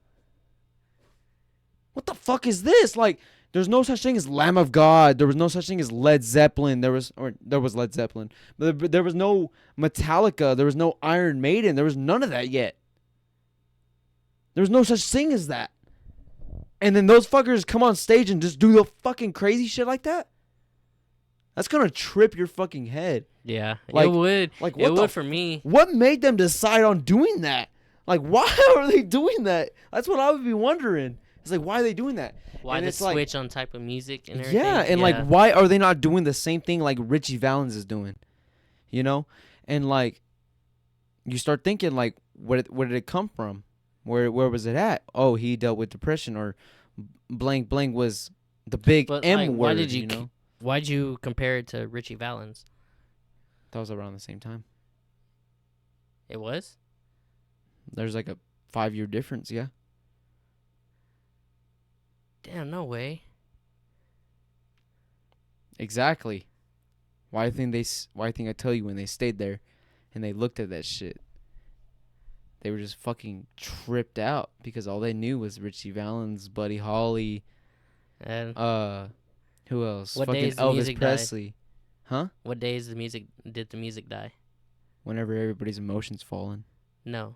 what the fuck is this? Like, there's no such thing as Lamb of God. There was no such thing as Led Zeppelin. There was Led Zeppelin. But there was no Metallica. There was no Iron Maiden. There was none of that yet. There was no such thing as that. And then those fuckers come on stage and just do the fucking crazy shit like that? That's going to trip your fucking head. Yeah. Like, it would. Like, it would for me. What made them decide on doing that? Like, why are they doing that? That's what I would be wondering. It's like, why are they doing that? Why and the it's like, switch on type of music and everything? yeah, and like, why are they not doing the same thing like Richie Valens is doing? You know? And like, you start thinking like, where did it come from? Where was it at? Oh, he dealt with depression, or blank blank was the big But, M like, word. why did you know? Why'd you compare it to Richie Valens? That was around the same time. It was? There's like a 5-year difference, yeah. Damn, no way. Exactly. Why I think I tell you when they stayed there and they looked at that shit, they were just fucking tripped out because all they knew was Richie Valens, Buddy Holly, And who else? What Fucking days the Elvis music died? Presley. Huh? what days did the music die? Whenever everybody's emotions fallen. No.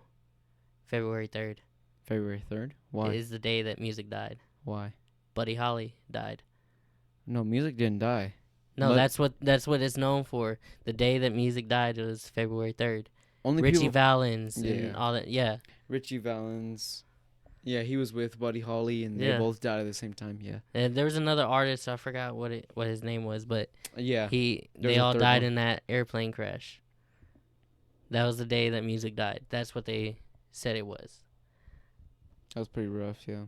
February 3rd February 3rd? Why? is the day that music died. Why? Buddy Holly died. No, music didn't die. No, But that's what it's known for. The day that music died was February 3rd. only Richie people. Valens and Yeah, all that. Yeah, Richie Valens. Yeah, he was with Buddy Holly, and they yeah. both died at the same time. Yeah, And there was another artist, I forgot what his name was, but yeah. they There's a all third died one. in that airplane crash. That was the day that music died. That's what they said it was. That was pretty rough. Yeah.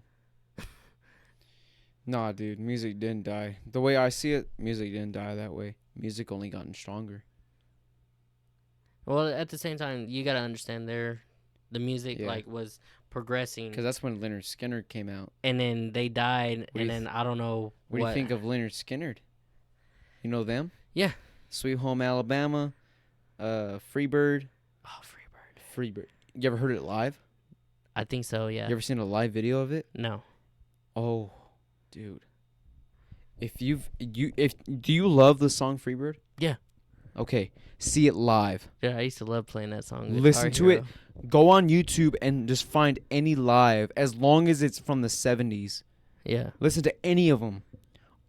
Nah, dude, music didn't die. The way I see it, music didn't die that way. Music only gotten stronger. Well, at the same time, you gotta understand the music Yeah. like was progressing, Because that's when Leonard Skinner came out. and then they died, What do and you then I don't know What do you think of Leonard Skinner? You know them? Yeah. Sweet Home Alabama, Freebird. Oh, Freebird. Freebird. You ever heard it live? I think so. Yeah. You ever seen a live video of it? No. Oh, dude. If do you love the song Freebird? Yeah. Okay, see it live. Yeah, I used to love playing that song. Listen Guitar to it. Hero. Go on YouTube and just find any live, as long as it's from the 70s. Yeah. Listen to any of them.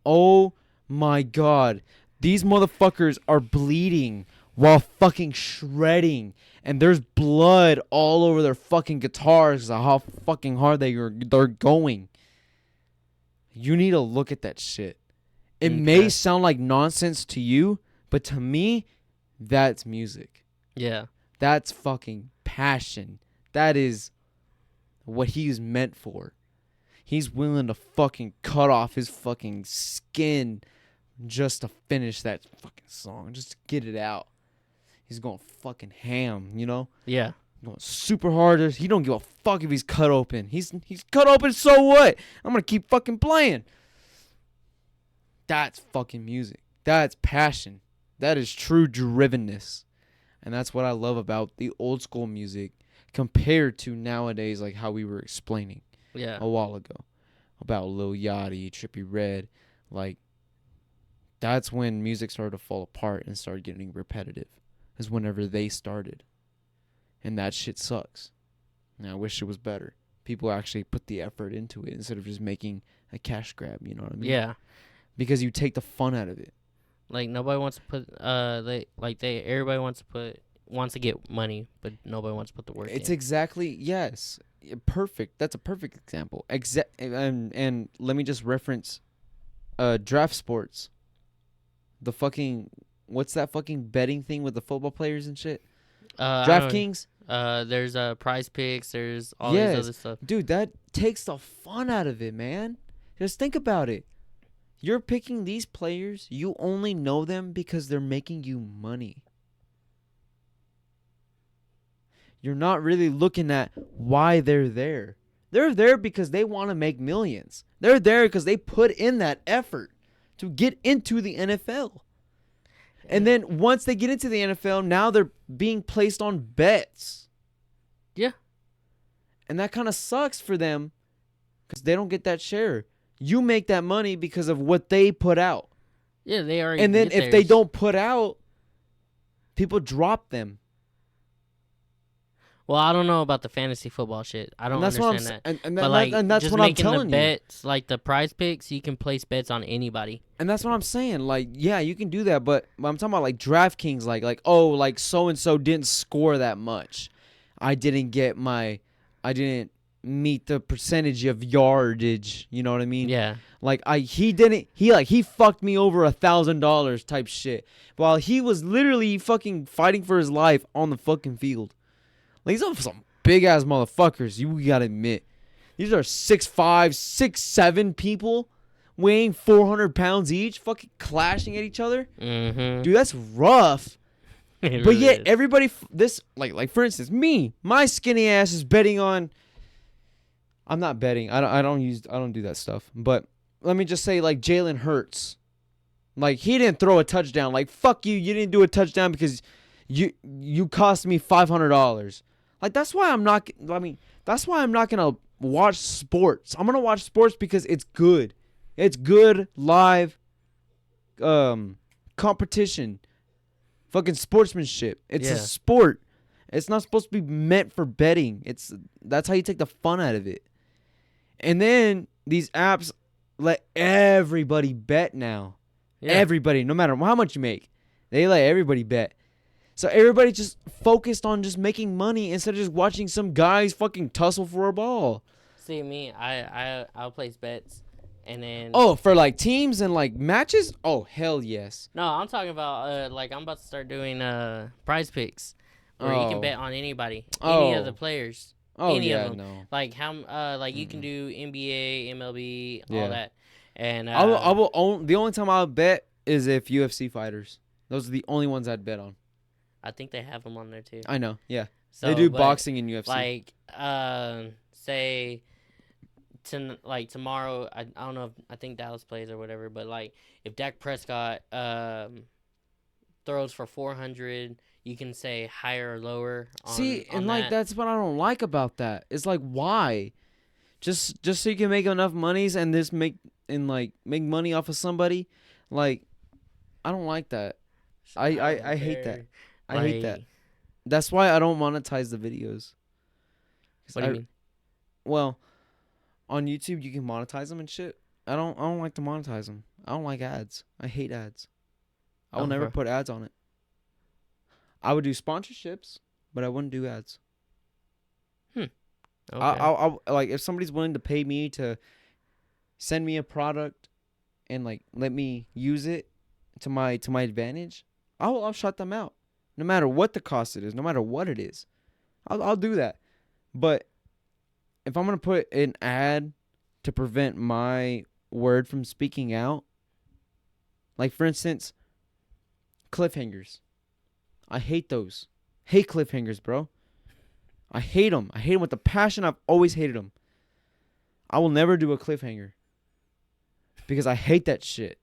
Oh my God. These motherfuckers are bleeding while fucking shredding. And there's blood all over their fucking guitars of how fucking hard they're going. You need to look at that shit. It may Okay. sound like nonsense to you, but to me, that's music. Yeah. That's fucking passion. That is what he's meant for. He's willing to fucking cut off his fucking skin just to finish that fucking song, just to get it out. He's going fucking ham, you know? Yeah. Going super hard. He don't give a fuck if he's cut open. He's cut open, so what? I'm gonna keep fucking playing. That's fucking music. That's passion. That is true drivenness. And that's what I love about the old school music compared to nowadays, like how we were explaining Yeah. a while ago about Lil Yachty, Trippie Redd. Like, that's when music started to fall apart and started getting repetitive, is whenever they started. And that shit sucks. And I wish it was better. People actually put the effort into it instead of just making a cash grab, you know what I mean? Yeah. Because you take the fun out of it. Like nobody wants to put everybody wants to get money, but nobody wants to put the work It's in. exactly, yes. Perfect. That's a perfect example. And let me just reference draft sports. The fucking, what's that fucking betting thing with the football players and shit? I don't- DraftKings? There's Prize Picks. There's all Yes. these other stuff. Dude, that takes the fun out of it, man. Just think about it. You're picking these players, you only know them because they're making you money. You're not really looking at why they're there. They're there because they want to make millions. They're there because they put in that effort to get into the NFL. And then once they get into the NFL, now they're being placed on bets. Yeah. And that kind of sucks for them because they don't get that share. You make that money because of what they put out. Yeah, they already. And then get if they theirs. don't put out, people drop them. Well, I don't know about the fantasy football shit. I don't And that's what I'm understand that. and But like, and that's just what I'm making telling the you. bets, like the Prize Picks, you can place bets on anybody. And that's what I'm saying. Like, yeah, you can do that, but I'm talking about like DraftKings, like oh, like so and so didn't score that much. I didn't meet the percentage of yardage. You know what I mean? Yeah. Like he fucked me over $1,000 type shit. While he was literally fucking fighting for his life on the fucking field. Like these are some big ass motherfuckers, you gotta admit. These are 6'5", 6'7" people weighing 400 pounds each, fucking clashing at each other. Mm-hmm. Dude, that's rough. It But really yet is. everybody like for instance, my skinny ass is betting on. I'm not betting. I don't do that stuff. But let me just say, like Jalen Hurts, like he didn't throw a touchdown. Like fuck you, you didn't do a touchdown because you cost me $500. Like that's why I'm not. That's why I'm not gonna watch sports. I'm gonna watch sports because it's good. It's good live competition. Fucking sportsmanship. It's a Yeah. sport. It's not supposed to be meant for betting. That's how you take the fun out of it. And then these apps let everybody bet now. Yeah. Everybody, no matter how much you make, they let everybody bet. So everybody just focused on just making money instead of just watching some guys fucking tussle for a ball. See me, I'll place bets, and then Oh, for like teams and like matches? Oh, hell yes. no, I'm talking about like I'm about to start doing prize picks where you can Oh. bet on anybody, any of the Oh. players, Oh any of yeah, them. no. Like like you can do NBA, MLB, all Yeah. that, and I will own the only time I'll bet is if UFC fighters. Those are the only ones I'd bet on. I think they have them on there too. I know, yeah. So They do but, boxing and UFC. like say like tomorrow, I don't know if I think Dallas plays or whatever, but like if Dak Prescott throws for 400, you can say higher or lower on, See, on and like that. that's what I don't like about that. It's like why? Just so you can make enough monies and this make money off of somebody? Like I don't like that. I hate that. I hate that. Like, That's why I don't monetize the videos. what do you mean? Well, on YouTube you can monetize them and shit. I don't like to monetize them. I don't like ads. I hate ads. I will Oh, never bro. put ads on it. I would do sponsorships, but I wouldn't do ads. Okay. I'll like if somebody's willing to pay me to send me a product and like let me use it to my advantage, I'll shut them out. No matter what the cost it is, no matter what it is. I'll do that. But if I'm gonna put an ad to prevent my word from speaking out, like for instance, cliffhangers. I hate those. Hate cliffhangers, bro. I hate them. I hate them with the passion. I've always hated them. I will never do a cliffhanger because I hate that shit.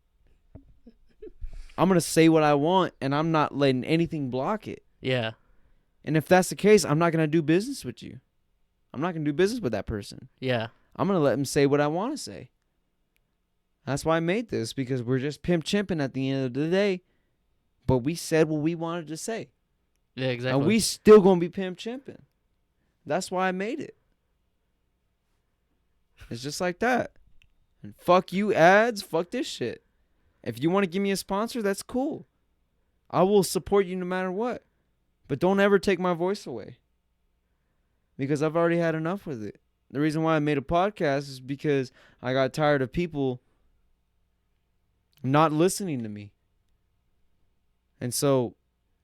I'm going to say what I want and I'm not letting anything block it. Yeah. And if that's the case, I'm not going to do business with you. I'm not going to do business with that person. Yeah. I'm going to let him say what I want to say. That's why I made this, because we're just pimp chimping at the end of the day. But we said what we wanted to say. Yeah, exactly. And we still going to be pimp chimping. That's why I made it. It's just like that. And fuck you ads. Fuck this shit. If you want to give me a sponsor, that's cool. I will support you no matter what. But don't ever take my voice away. Because I've already had enough with it. The reason why I made a podcast is because I got tired of people not listening to me. And so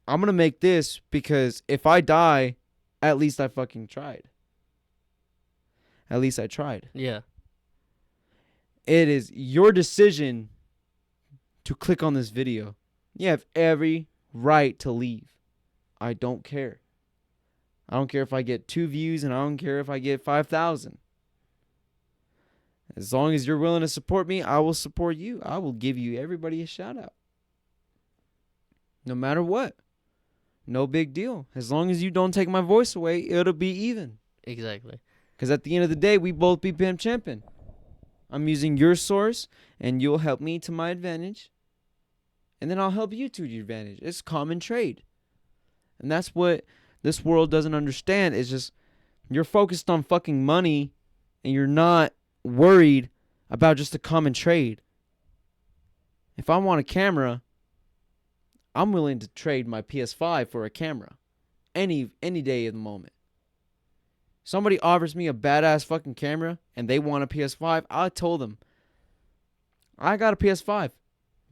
I'm going to make this because if I die, at least I fucking tried. At least I tried. Yeah. It is your decision to click on this video. You have every right to leave. I don't care. I don't care if I get 2 views and I don't care if I get 5,000. As long as you're willing to support me, I will support you. I will give you everybody a shout out. No matter what. No big deal. As long as you don't take my voice away, it'll be even. Exactly. Because at the end of the day, we both be Pimp Chimpin'. I'm using your source, and you'll help me to my advantage. And then I'll help you to your advantage. It's common trade. And that's what this world doesn't understand. It's just you're focused on fucking money, and you're not worried about just a common trade. If I want a camera, I'm willing to trade my PS5 for a camera. Any day of the moment. Somebody offers me a badass fucking camera and they want a PS5, I told them, I got a PS5,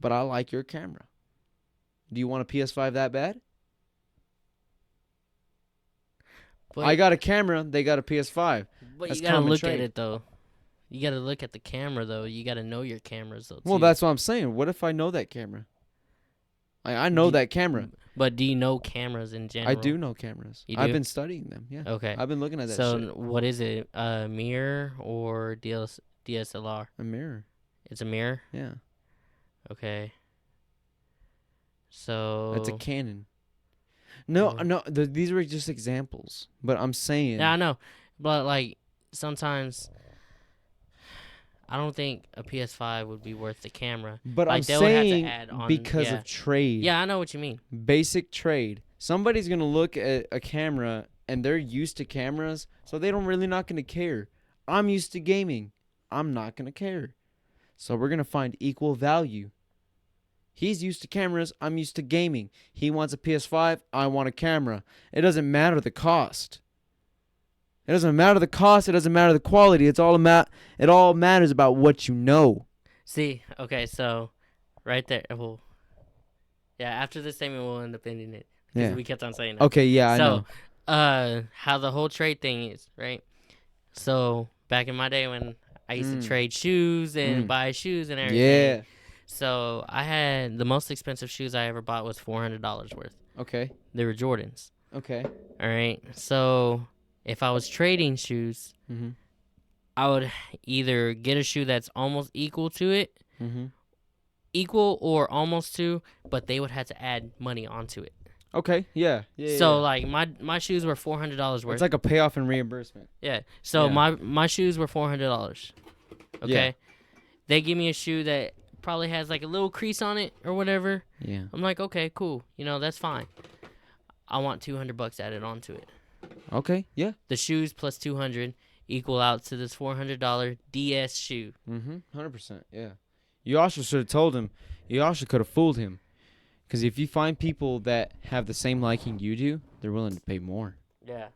but I like your camera. Do you want a PS5 that bad? But, I got a camera, they got a PS5. But That's you gotta common look trade. at it though. You gotta look at the camera though. You gotta know your cameras though. Well, too. that's what I'm saying. What if I know that camera? I know that camera. But do you know cameras in general? I do know cameras. You I've do? been studying them. Yeah. Okay. I've been looking at that So shit. what is it? Mirror or DSLR? A mirror. It's a mirror. Yeah. Okay. So That's a Canon. No, Yeah. no. These were just examples. But I'm saying. Yeah, I know, but like sometimes I don't think a PS5 would be worth the camera. But Like, I'm they would have to saying add on- because yeah. of trade. Yeah, I know what you mean. Basic trade. Somebody's going to look at a camera and they're used to cameras, so they don't really not going to care. I'm used to gaming. I'm not going to care. So we're gonna find equal value. He's used to cameras. I'm used to gaming. He wants a PS5. I want a camera. It doesn't matter the cost. It doesn't matter the cost. It doesn't matter the quality. It all matters about what you know. See, okay, so right there. Well, yeah, after this statement, we'll end up ending it because Yeah. we kept on saying that. Okay. Yeah, I So, know. how the whole trade thing is, right? So back in my day when I used to trade shoes and buy shoes and everything. Yeah. So I had the most expensive shoes I ever bought was $400 worth. Okay. They were Jordans. Okay. All right. So if I was trading shoes, Mhm. I would either get a shoe that's almost equal to it, Mhm. equal or almost to, but they would have to add money onto it. Okay. Yeah. Yeah. So yeah. like my shoes were $400 worth. It's like a payoff and reimbursement. Yeah. So Yeah. my shoes were $400. Okay. Yeah. They give me a shoe that probably has like a little crease on it or whatever. Yeah. I'm like, okay, cool. That's fine. I want $200 added onto it. Okay. Yeah. The shoes plus 200 equal out to this $400 DS shoe. 100%. Yeah. You also should have told him. You also could have fooled him. Because if you find people that have the same liking you do, they're willing to pay more. Yeah.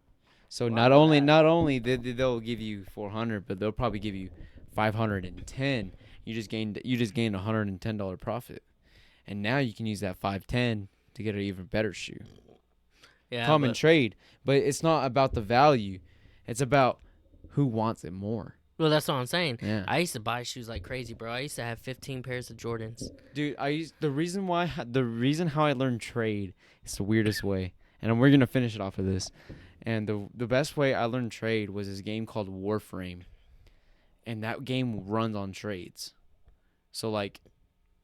So Well, not only they'll give you 400, but they'll probably give you 510. You just gained $110 profit, and now you can use that 510 to get an even better shoe. Yeah. Common trade, but it's not about the value. It's about who wants it more. Well, that's what I'm saying. Yeah. I used to buy shoes like crazy, bro. I used to have 15 pairs of Jordans. Dude, the reason how I learned trade is the weirdest way, and we're gonna finish it off of this. And the best way I learned trade was this game called Warframe, and that game runs on trades. So like,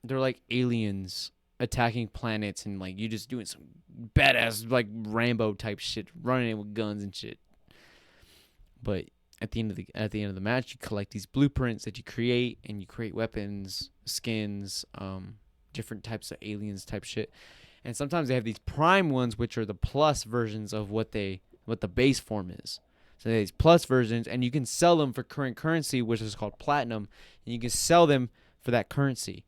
they're like aliens attacking planets, and like you just doing some badass like Rambo type shit, running in with guns and shit. But at the end of the match, you collect these blueprints that you create, and you create weapons, skins, different types of aliens type shit. And sometimes they have these prime ones, which are the plus versions of what the base form is. So they have these plus versions, and you can sell them for current currency, which is called platinum, and you can sell them for that currency.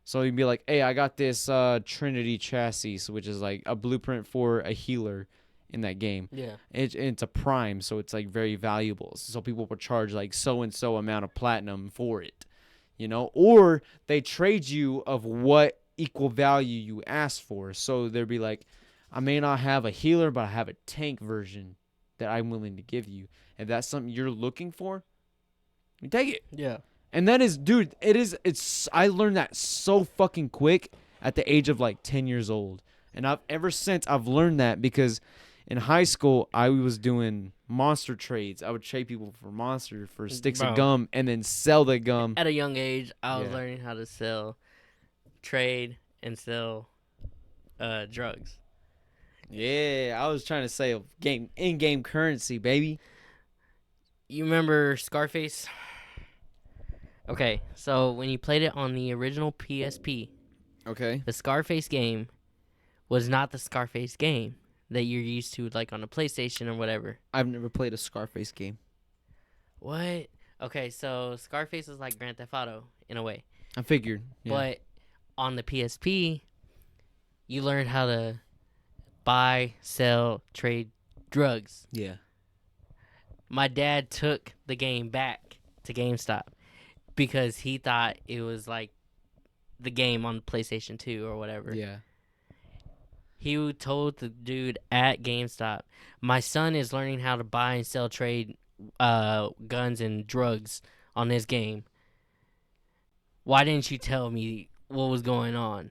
So you'd be like, hey, I got this Trinity chassis, which is like a blueprint for a healer in that game. Yeah. It's a prime, so it's like very valuable. So people will charge like so and so amount of platinum for it, or they trade you of what equal value you ask for. So they'd be like, I may not have a healer, but I have a tank version that I'm willing to give you. If that's something you're looking for, you take it. Yeah. And that is, dude, I learned that so fucking quick at the age of like 10 years old. And ever since I've learned that, because in high school, I was doing monster trades. I would trade people for monster for sticks of gum and then sell the gum. At a young age, I was learning how to trade and sell drugs. Yeah, I was trying to say in-game currency, baby. You remember Scarface? Okay, so when you played it on the original PSP, Okay. the Scarface game was not the Scarface game that you're used to, like on the PlayStation or whatever. I've never played a Scarface game. What? Okay, so Scarface is like Grand Theft Auto in a way. I figured. Yeah. But on the PSP, you learned how to buy, sell, trade drugs. Yeah. My dad took the game back to GameStop because he thought it was like the game on PlayStation 2 or whatever. Yeah. He told the dude at GameStop, my son is learning how to buy and sell, trade guns and drugs on this game. Why didn't you tell me what was going on?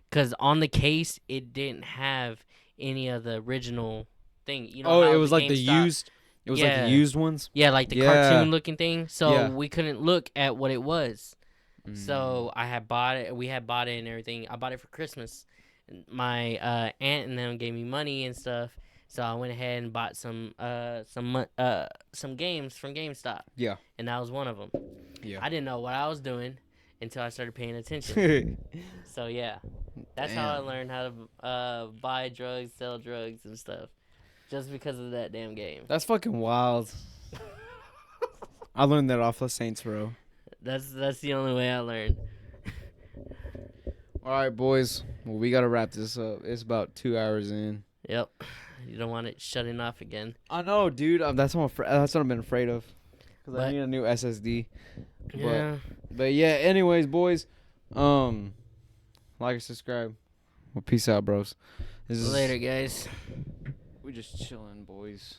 Because on the case, it didn't have any of the original thing. How it was like the GameStop- used. It was like the used ones. Yeah, like the Yeah. cartoon looking thing. So Yeah. we couldn't look at what it was. So I had bought it. We had bought it and everything. I bought it for Christmas. My aunt and them gave me money and stuff. So I went ahead and bought some games from GameStop. Yeah. And that was one of them. Yeah. I didn't know what I was doing until I started paying attention. So yeah, that's how I Damn. learned how to buy drugs, sell drugs, and stuff. Just because of that damn game. That's fucking wild. I learned that off of Saints Row. That's the only way I learned. All right, boys. Well, we gotta wrap this up. It's about 2 hours in. Yep. You don't want it shutting off again. I know, dude. That's what I've been afraid of. Cause I But need a new SSD. yeah. But yeah. Anyways, boys. Like and subscribe. Well, peace out, bros. This is Later, guys. We just chilling, boys.